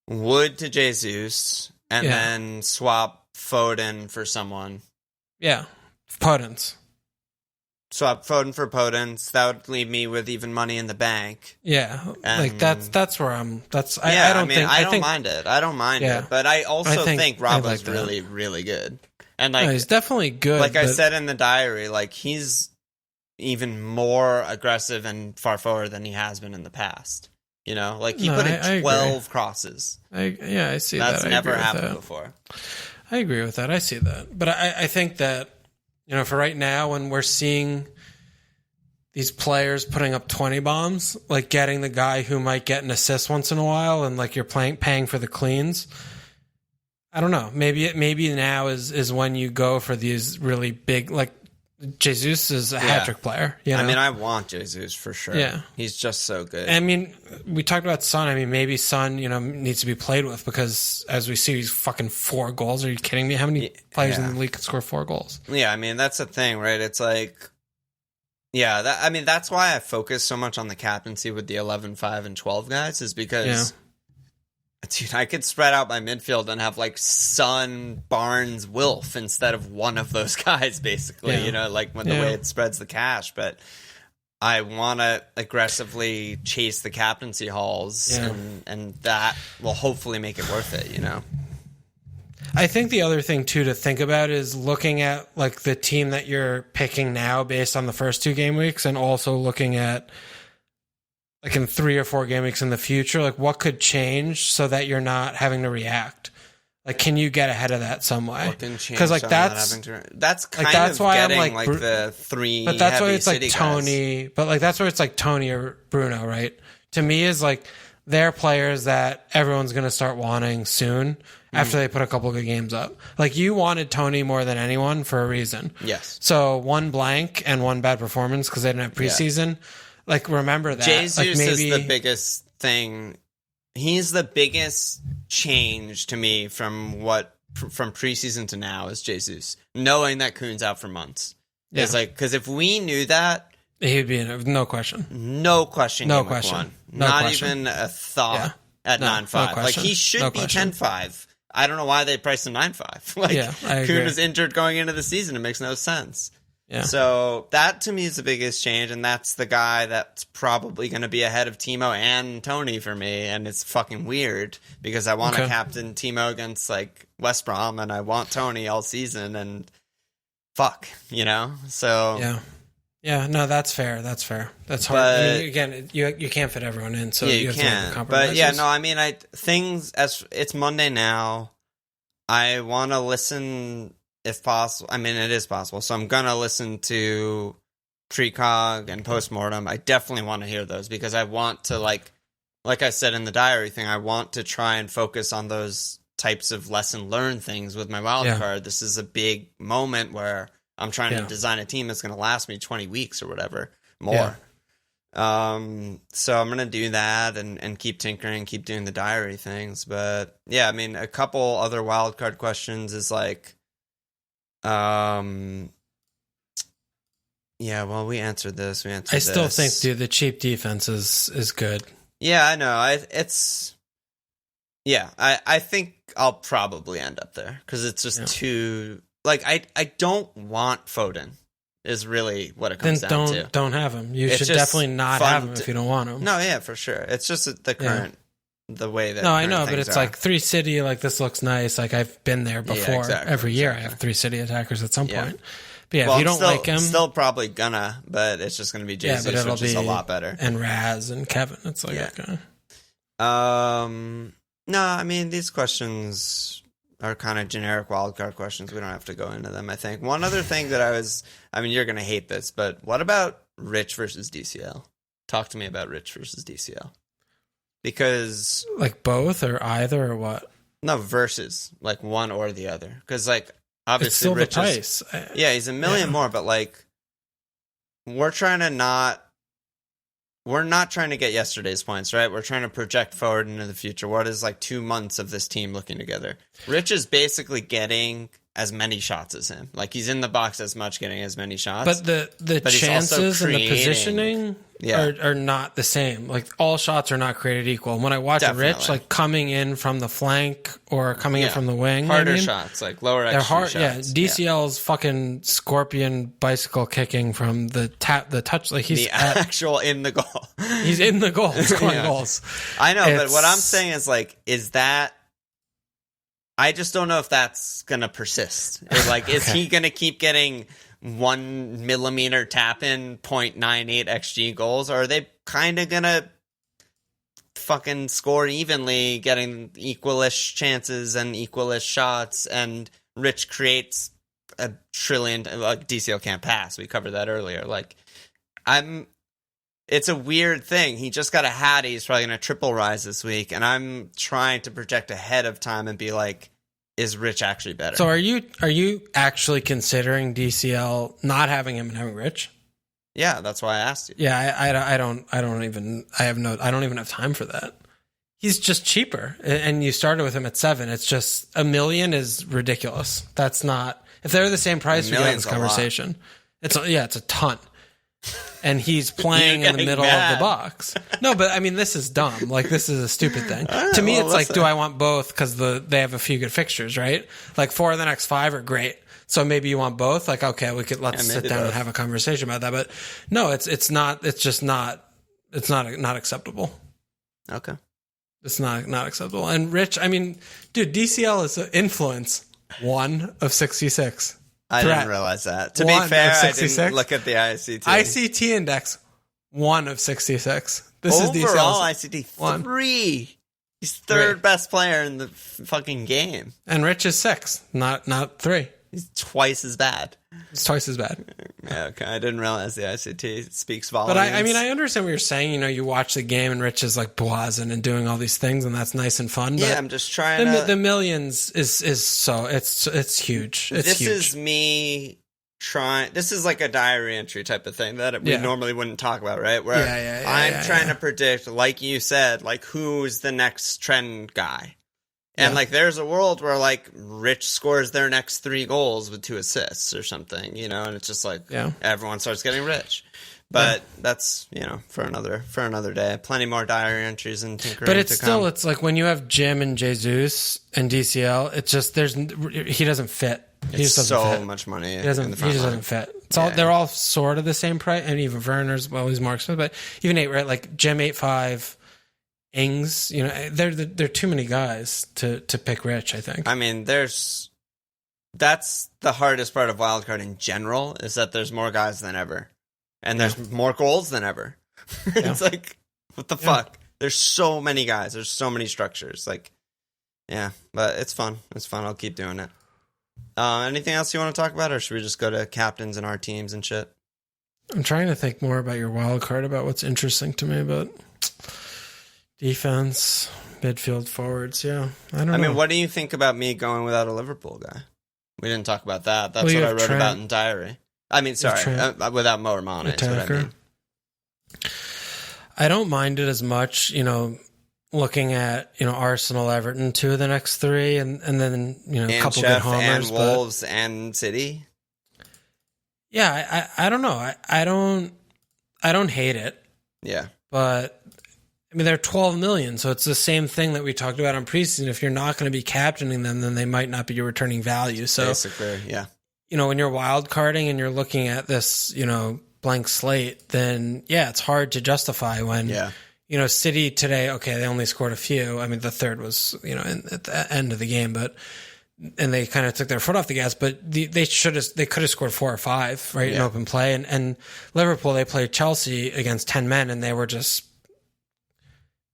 Wood to Jesus and then swap Foden for someone. Yeah, Podence. Swap Foden for Podence. That would leave me with even money in the bank. Yeah, like that's where I'm. I don't mind it. I don't mind it, but I also think Robbo's like really, really good. And like, he's definitely good. Like I said in the diary, like he's even more aggressive and far forward than he has been in the past. Like he put in 12 crosses. I see that. That's never happened before. I agree with that. I see that. But I think that, for right now, when we're seeing these players putting up 20 bombs, like getting the guy who might get an assist once in a while and like you're paying for the cleans, I don't know. Maybe now is when you go for these really big, like Jesus is a hat-trick player. I mean, I want Jesus for sure. Yeah. He's just so good. I mean, we talked about Son. I mean, maybe Son, needs to be played with because as we see, he's fucking 4 goals. Are you kidding me? How many players in the league can score 4 goals? Yeah, I mean, that's the thing, right? It's like, that's why I focus so much on the captaincy with the 11, 5, and 12 guys is because... Dude, I could spread out my midfield and have like Son, Barnes, Wilf instead of one of those guys, basically. Like when the way it spreads the cash. But I want to aggressively chase the captaincy hauls, and that will hopefully make it worth it. I think the other thing too to think about is looking at like the team that you're picking now based on the first 2 game weeks, and also looking at, like in 3 or 4 game weeks in the future, like what could change so that you're not having to react? Like, can you get ahead of that some way? Because like that's kind of why getting I'm like the 3. But that's why heavy it's like city Tony. guys. But like that's where it's like Tony or Bruno, right? To me, is like they're players that everyone's going to start wanting soon after they put a couple of good games up. Like you wanted Tony more than anyone for a reason. Yes. So 1 blank and 1 bad performance because they didn't have preseason. Yeah. Like, remember that. Jesus like maybe... is the biggest thing. He's the biggest change to me from preseason to now is Jesus. Knowing that Kuhn's out for months. Yeah. It's like, because if we knew that... He'd be in no question. No question. No question. No Not question. even a thought at 9.5. Like, he should be 10.5. I don't know why they priced him 9.5. Like, Kuhn was injured going into the season. It makes no sense. Yeah. So that to me is the biggest change, and that's the guy that's probably going to be ahead of Timo and Tony for me, and it's fucking weird because I want to captain Timo against like West Brom, and I want Tony all season, and fuck, So no, that's fair. That's hard. But, I mean, again, you can't fit everyone in, so you have to make compromises. But I mean, as it's Monday now, I want to listen. If possible, I mean, it is possible. So I'm going to listen to Precog and Postmortem. I definitely want to hear those because I want to, like I said in the diary thing, I want to try and focus on those types of lesson learned things with my wildcard. Yeah. This is a big moment where I'm trying to design a team that's going to last me 20 weeks or whatever more. Yeah. So I'm going to do that and keep tinkering, keep doing the diary things. But I mean, a couple other wildcard questions is like, well, we answered this. I still think, dude, the cheap defense is good. Yeah, I know. I think I'll probably end up there because it's just too. Like, I don't want Foden. Is really what it comes down to. Don't have him. You should definitely not have him if you don't want him. No, yeah, for sure. It's just the the way that. No, I know, but it's like 3 city. Like this looks nice. Like I've been there before. Exactly, Every year I have 3 city attackers at some point. But yeah, well, if you don't like him, still probably gonna, but it's just gonna be Jesus, but it'll which is a lot better. And Raz and Kevin. It's like okay. No, I mean these questions are kind of generic wildcard questions. We don't have to go into them. I think one other thing that you're gonna hate this, but what about Rich versus DCL? Talk to me about Rich versus DCL. Because like both or either or what? No, versus like one or the other. Because like obviously it's still Rich the price. He's $1 million more, but like we're not trying to get yesterday's points, right? We're trying to project forward into the future. What is like 2 months of this team looking together? Rich is basically getting as many shots as him. Like he's in the box as much, getting as many shots. But the chances and the positioning are not the same. Like all shots are not created equal. And when I watch Rich, like coming in from the flank or coming in from the wing, harder shots, like lower XG they're hard. shots. Yeah, DCL's fucking scorpion bicycle kicking from the touch. Like he's actual in the goal. He's in the goal, scoring goals. I know, but what I'm saying is like, is that? I just don't know if that's gonna persist. Like, is he gonna keep getting 1 millimeter tap in 0.98 XG goals, or are they kind of gonna fucking score evenly, getting equalish chances and equalish shots? And Rich creates a trillion. Like DCL can't pass. We covered that earlier. Like, it's a weird thing. He just got a Hattie. He's probably going to triple rise this week. And I'm trying to project ahead of time and be like, is Rich actually better? So are you actually considering DCL not having him and having Rich? Yeah, that's why I asked you. Yeah, I don't even have time for that. He's just cheaper. And you started with him at 7. It's just $1 million is ridiculous. That's not, if they're the same price, we have this conversation. It's a ton. And he's playing in the middle of the box. No, but I mean, this is dumb. Like, this is a stupid thing. To me, it's like, do I want both? Because they have a few good fixtures, right? Like, 4 of the next 5 are let's So maybe you want both. Like, okay, let's sit down and have a conversation about that. But no, it's not acceptable. Okay. It's not acceptable. And Rich, I mean, dude, DCL is an influence 1 of 66. I didn't realize that. To be fair, I didn't look at the ICT. ICT index, 1 of 66. This Overall, is DCL's ICT 3. He's third best player in the fucking game. And Rich is 6, not 3. He's twice as bad. It's twice as bad. Yeah, okay. I didn't realize the ICT speaks volumes. But I mean, I understand what you're saying. You know, you watch the game and Rich is like boazing and doing all these things, and that's nice and fun. But yeah, I'm just trying the millions is so it's huge. This is me trying. This is like a diary entry type of thing that we normally wouldn't talk about, right? Where I'm trying to predict, like you said, like who's the next trend guy. And, like, there's a world where, like, Rich scores their next 3 goals with 2 assists or something, you know, and it's just like everyone starts getting rich. But that's, you know, for another day. Plenty more diary entries and tinkering. But it's still, it's like when you have Jim and Jesus and DCL, it's just, he doesn't fit. He just doesn't fit. So much money. He just doesn't fit. They're all sort of the same price. And even Werner's, well, he's more expensive, but even 8, right? Like, Jim 8.5. Ings, you know, there are too many guys to pick Rich, I think. I mean, that's the hardest part of Wildcard in general, is that there's more guys than ever. And there's more goals than ever. It's like, what the fuck? There's so many guys. There's so many structures. Like, yeah, but it's fun. It's fun. I'll keep doing it. Anything else you want to talk about, or should we just go to captains and our teams and shit? I'm trying to think more about your Wildcard, about what's interesting to me, but... Defense, midfield, forwards, I don't know. I mean, what do you think about me going without a Liverpool guy? We didn't talk about that. That's what I wrote about in diary. I mean, sorry, without Mo or Mane is what I mean. I don't mind it as much, you know, looking at, you know, Arsenal, Everton, 2 of the next 3, and then, you know, a couple good homers. And Wolves and City. Yeah, I don't know. I don't hate it. Yeah. But... I mean, they're 12 million, so it's the same thing that we talked about on preseason. If you're not going to be captaining them, then they might not be your returning value. So, basically, yeah. You know, when you're wild carding and you're looking at this, you know, blank slate, then it's hard to justify when City today, okay, they only scored a few. I mean, the third was, at the end of the game, and they kind of took their foot off the gas, but they could have scored 4 or 5, right, in open play. And Liverpool, they played Chelsea against 10 men, and they were just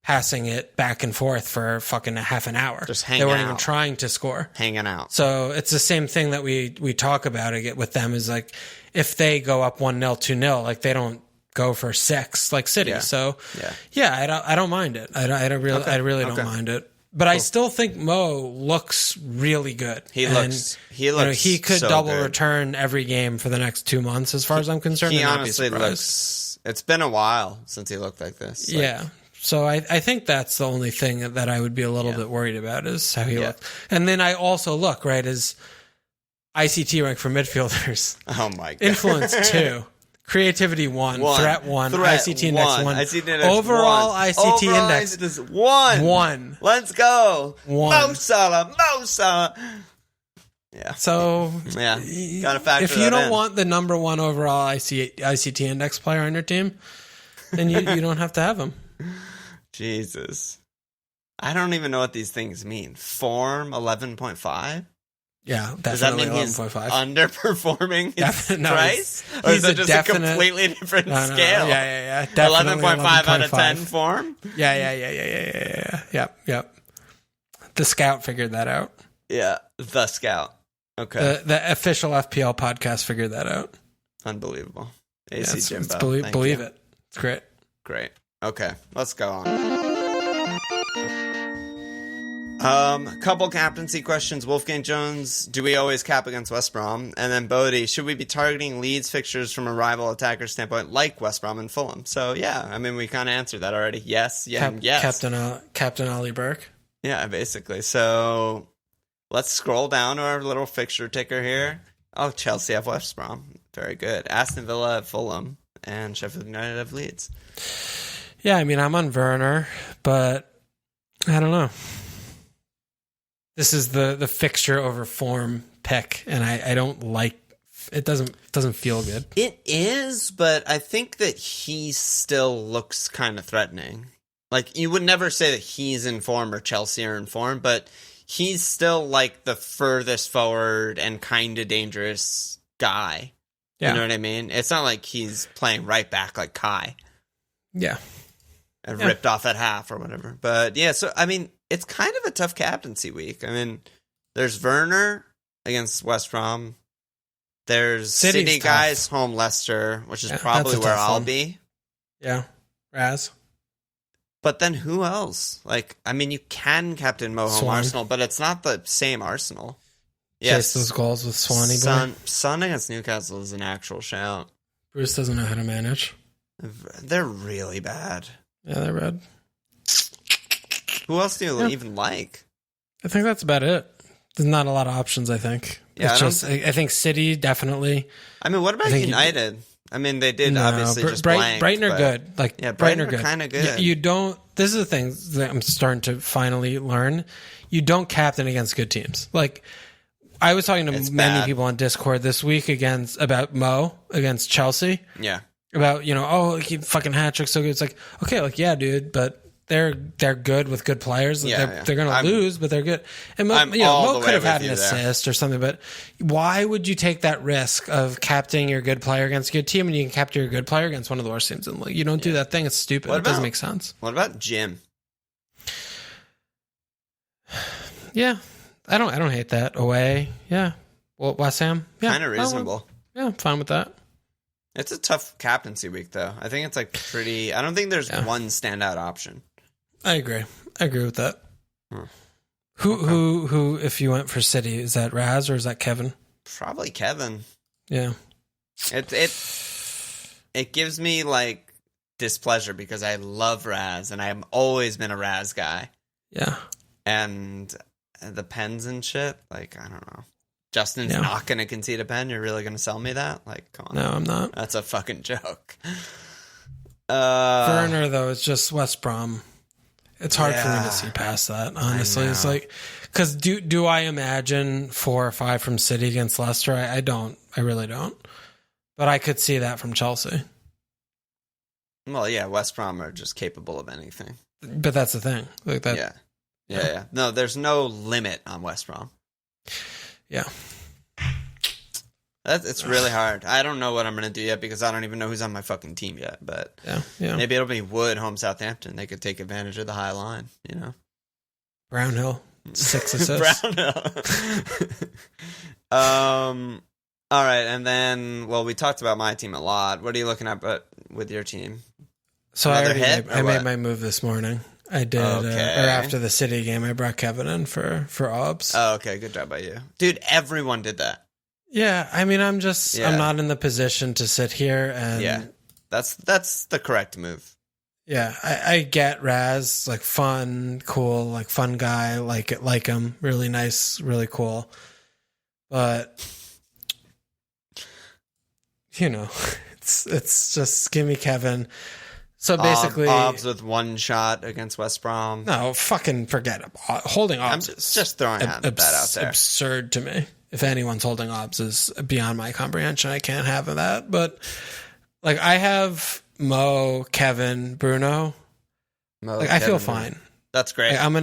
passing it back and forth for fucking a half an hour. Just hanging out. They weren't out. even trying to score. Hanging out. So it's the same thing that we talk about with them is like, if they go up 1-0, 2-0, like they don't go for 6 like City. Yeah. So I don't mind it. I really don't mind it. But cool. I still think Mo looks really good. He looks. He could so double good. return every game for the next 2 months, as far as I'm concerned. He honestly looks. It's been a while since he looked like this. Yeah. So I think that's the only thing that I would be a little bit worried about is how he looked. And then I also look, right, as ICT rank for midfielders. Oh my god. Influence 2. Creativity 1, threat 1, ICT index 1. ICT index overall 1. ICT index is 1. 1. Let's go. 1. Mo Salah. Yeah. So gotta factor if you don't in. want the number 1 overall ICT index player on your team, then you don't have to have him. Jesus. I don't even know what these things mean. Form 11.5? Yeah, definitely. Does that mean he's 11.5. underperforming his No, price? Or is it just a completely different scale? Yeah. 11.5 out of 10 form? Yeah. Yep. The scout figured that out. Yeah, the scout. Okay. The official FPL podcast figured that out. Unbelievable. AC Jimbo. Believe it. It's great. Great. Okay, let's go on. Couple captaincy questions. Wolfgang Jones, do we always cap against West Brom? And then Bodie, should we be targeting Leeds fixtures from a rival attacker standpoint like West Brom and Fulham? So yeah, I mean, we kind of answered that already. Yes. Captain Ollie Burke. Yeah, basically. So let's scroll down to our little fixture ticker here. Oh, Chelsea have West Brom. Very good. Aston Villa have Fulham. And Sheffield United have Leeds. Yeah, I mean, I'm on Werner, but I don't know. This is the fixture over form pick, and I don't like it. Doesn't feel good. It is, but I think that he still looks kind of threatening. Like, you would never say that he's in form or Chelsea are in form, but he's still like the furthest forward and kind of dangerous guy. Yeah. You know what I mean? It's not like he's playing right back like Kai. Yeah. And ripped off at half or whatever. But yeah, so I mean, it's kind of a tough captaincy week. I mean, there's Werner against West Brom. There's City guys home Leicester, which is probably where I'll be. Yeah. Raz. But then who else? Like, I mean, you can captain Mo home Arsenal, but it's not the same Arsenal. Chase those goals with Swanee. Son against Newcastle is an actual shout. Bruce doesn't know how to manage. They're really bad. Yeah, they're bad. Who else do you even like? I think that's about it. There's not a lot of options, I think. Yeah, I think City, definitely. I mean, what about United? I mean, they did obviously just blank. Brighton are good. Brighton are kind of good. You don't... This is the thing that I'm starting to finally learn. You don't captain against good teams. Like, I was talking to many people on Discord this week about Mo against Chelsea. Yeah. About, he fucking hat-trick so good. It's like, okay, yeah, dude, but they're good with good players. They're going to lose, but they're good. And Mo could have had an assist or something, but why would you take that risk of captaining your good player against a good team and you can captain your good player against one of the worst teams in the league? You don't do that thing. It's stupid. It doesn't make sense. What about Jim? Yeah. I don't hate that. Away. Yeah. Well, West Ham. Yeah. Kind of reasonable. I'm fine with that. It's a tough captaincy week, though. I think it's pretty... I don't think there's one standout option. I agree with that. Who, if you went for City, is that Raz or is that Kevin? Probably Kevin. Yeah. It gives me, displeasure because I love Raz, and I've always been a Raz guy. Yeah. And the pens and shit, I don't know. Justin's not going to concede a pen. You're really going to sell me that? Come on. No, I'm not. That's a fucking joke. Werner, though, it's just West Brom. It's hard for me to see past that, honestly. It's because do I imagine 4 or 5 from City against Leicester? I don't. I really don't. But I could see that from Chelsea. Well, yeah, West Brom are just capable of anything. But that's the thing. Like that. Yeah. No, there's no limit on West Brom. Yeah. It's really hard. I don't know what I'm going to do yet because I don't even know who's on my fucking team yet. But maybe it'll be Wood, home Southampton. They could take advantage of the high line, you know? Brownhill, 6 assists. Brownhill. All right, and then, well, we talked about my team a lot. What are you looking at with your team? So I made my move this morning. I did, or after the City game, I brought Kevin in for OBS. Oh, okay, good job by you. Dude, everyone did that. Yeah, I mean, I'm not in the position to sit here and... Yeah, that's the correct move. Yeah, I get Raz, like fun, cool, like fun guy, like him, really nice, really cool. But, you know, it's just give me Kevin. So basically... OBS with one shot against West Brom. No, fucking forget it. Holding OBS I'm just throwing that out there. Absurd to me. If anyone's holding OBS is beyond my comprehension. I can't have that. But, like, I have Mo, Kevin, Bruno. I feel fine. That's great. Like, I'm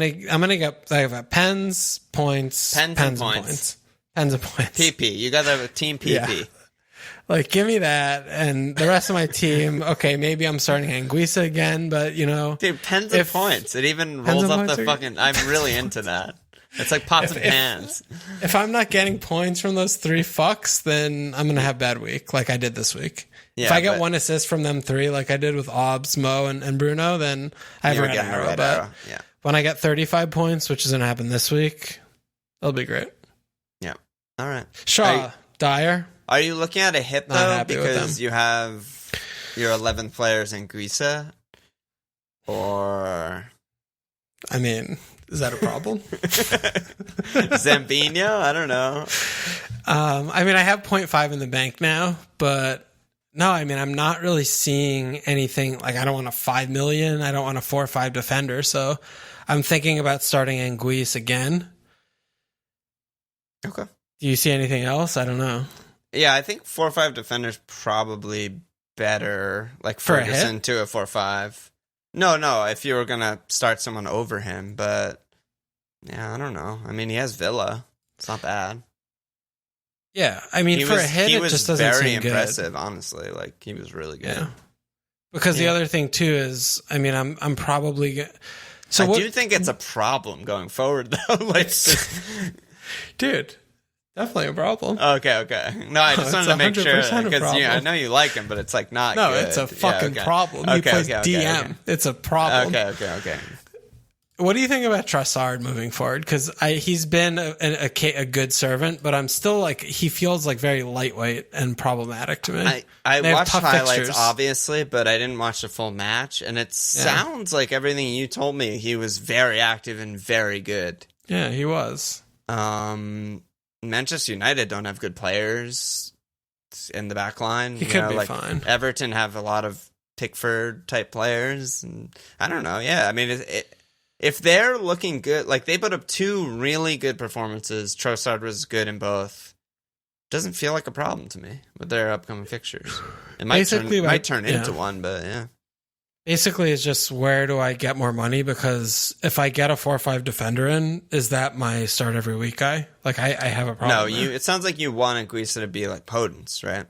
gonna get. I have pens, points, pens and points. PP. You got a team PP. Yeah. Like, give me that, and the rest of my team. Okay, maybe I'm starting Anguissa again, but you know, dude, pens and points. It even rolls up the fucking. I'm really into that. It's like pots and pans. If I'm not getting points from those 3 fucks, then I'm gonna have a bad week, like I did this week. Yeah, if I get 1 assist from them 3, like I did with OBS, Mo, and Bruno, then I have a red arrow. But when I get 35 points, which is going to happen this week, it'll be great. Yeah. All right. Shaw, Dyer. Are you looking at a hit, though, because you have your 11th players in Guisa? Or... I mean, is that a problem? Zambino? I don't know. I mean, I have 0.5 in the bank now, but... No, I mean, I'm not really seeing anything. Like, I don't want a 5 million. I don't want a 4 or 5 defender. So I'm thinking about starting Anguissa again. Okay. Do you see anything else? I don't know. Yeah, I think 4 or 5 defenders probably better. Like Ferguson to a 4-5. No, if you were going to start someone over him. But, yeah, I don't know. I mean, he has Villa. It's not bad. Yeah, I mean, for a hit, it just doesn't seem good. He was very impressive, honestly. Like, he was really good. Yeah. Because the other thing, too, is, I mean, I'm probably... So I do think it's a problem going forward, though. Like, dude, definitely a problem. Okay. No, I just wanted to make sure, because I know you like him, but it's, like, not good. No, it's a fucking problem. He plays DM. Okay. It's a problem. Okay. What do you think about Trossard moving forward? Because he's been a good servant, but I'm still like, he feels like very lightweight and problematic to me. I watched highlights, obviously, but I didn't watch the full match, and it sounds like everything you told me, he was very active and very good. Yeah, he was. Manchester United don't have good players in the back line. He could be fine. Everton have a lot of Pickford-type players, and I don't know. Yeah, I mean, if they're looking good, like they put up 2 really good performances. Trossard was good in both. Doesn't feel like a problem to me with their upcoming fixtures. It might turn into one, but yeah. Basically, it's just where do I get more money? Because if I get a 4 or 5 defender in, is that my start every week guy? Like I have a problem. No, it sounds like you want Anguissa to be like Podence, right?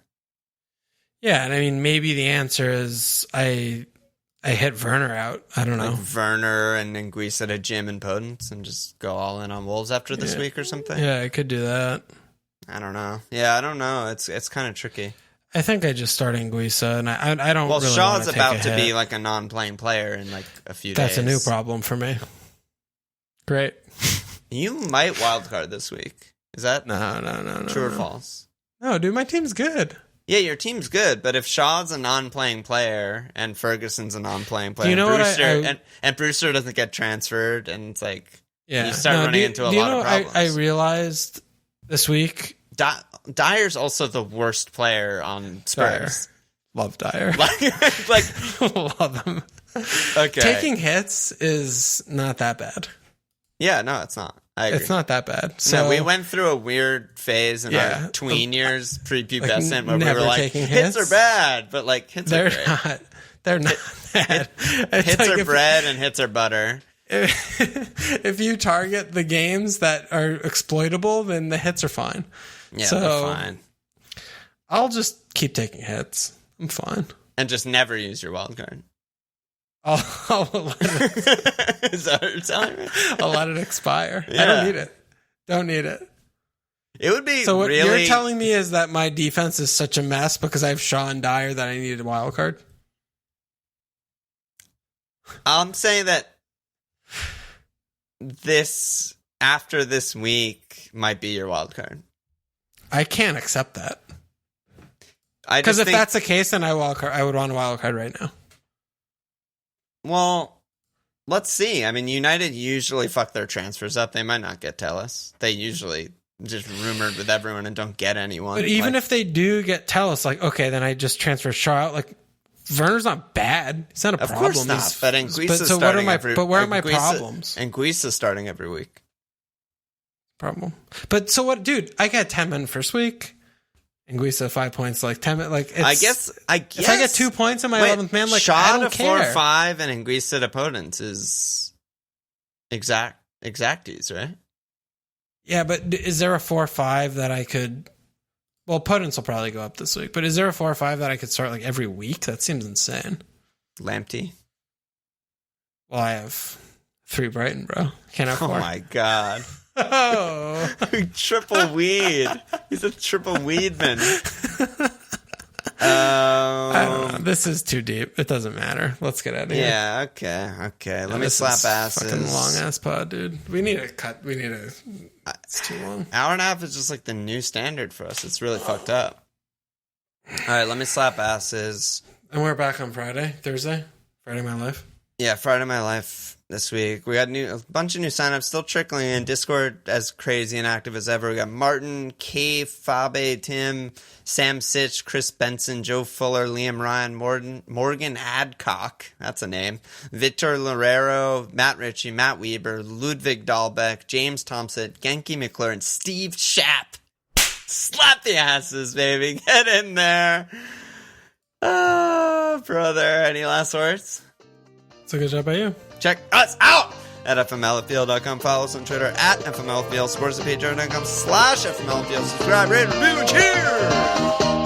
Yeah, and I mean maybe the answer is I hit Werner out. I don't know. Like Werner and Anguissa to Jim and Podence and just go all in on Wolves after this week or something? Yeah, I could do that. I don't know. Yeah, I don't know. It's kind of tricky. I think I just start Anguissa, and I don't really Shaw's about to be like a non-playing player in like a few days. That's a new problem for me. Great. You might wildcard this week. Is that no, true or false? No, dude, my team's good. Yeah, your team's good, but if Shaw's a non-playing player and Ferguson's a non-playing player, you know and Brewster doesn't get transferred, and it's like you start running into a lot of problems. I realized this week, Dyer's also the worst player on Spurs. Love Dyer. like love him. Okay, taking hits is not that bad. Yeah, no, it's not. I agree. It's not that bad. So no, we went through a weird phase in our tween years, prepubescent, where we were like, hits are bad, but like hits are great. They're not bad. Hits like are bread and hits are butter. If you target the games that are exploitable, then the hits are fine. Yeah, they're fine. I'll just keep taking hits. I'm fine. And just never use your wild card. I'll let it, Is that what you're telling me? I'll let it expire. Yeah. I don't need it. Don't need it. It would be so what really... you're telling me is that my defense is such a mess because I have Sean Dyer that I needed a wild card? I'm saying that after this week might be your wild card. I can't accept that. Because if that's the case, then I would want a wild card right now. Well, let's see. I mean, United usually fuck their transfers up. They might not get Tellus. They usually just rumored with everyone and don't get anyone. But even if they do get Tellus, like, okay, then I just transfer Shaw out. Like, Werner's not bad. It's not a problem. Of course not. But Anguissa's so starting where are my problems? Anguissa's starting every week. Problem. But so what, dude? I got 10 men first week. Anguissa 5 points, like 10 men. Like, I guess. If I get 2 points in my 11th man, like, I don't care. Shaw to 4-5 and Anguissa to Potence is exacties, right? Yeah, but is there a 4-5 that I could? Well, Potence will probably go up this week, but is there a 4-5 that I could start like every week? That seems insane. Lamptey. Well, I have 3 Brighton, bro. Can't have 4. Oh my god. Oh, triple weed. He's a triple weedman. I don't know. This is too deep. It doesn't matter. Let's get out of here. Yeah. Okay. Let me slap asses. Fucking long ass pod, dude. We need a cut. It's too long. Hour and a half is just like the new standard for us. It's really fucked up. All right. Let me slap asses. And we're back on Friday, my life. Yeah, Friday My Life this week. We got a bunch of new signups still trickling in. Discord as crazy and active as ever. We got Martin, K, Fabe, Tim, Sam Sitch, Chris Benson, Joe Fuller, Liam Ryan, Morgan Adcock. That's a name. Victor Lorero, Matt Ritchie, Matt Weber, Ludwig Dahlbeck, James Thompson, Genki McLaurin, Steve Shapp. Slap the asses, baby. Get in there. Oh, brother. Any last words? It's a good job by you. Check us out at fmlfield.com. Follow us on Twitter at fmlfield. Support us at patreon.com/fmlfield. Subscribe, rate, review, and cheers!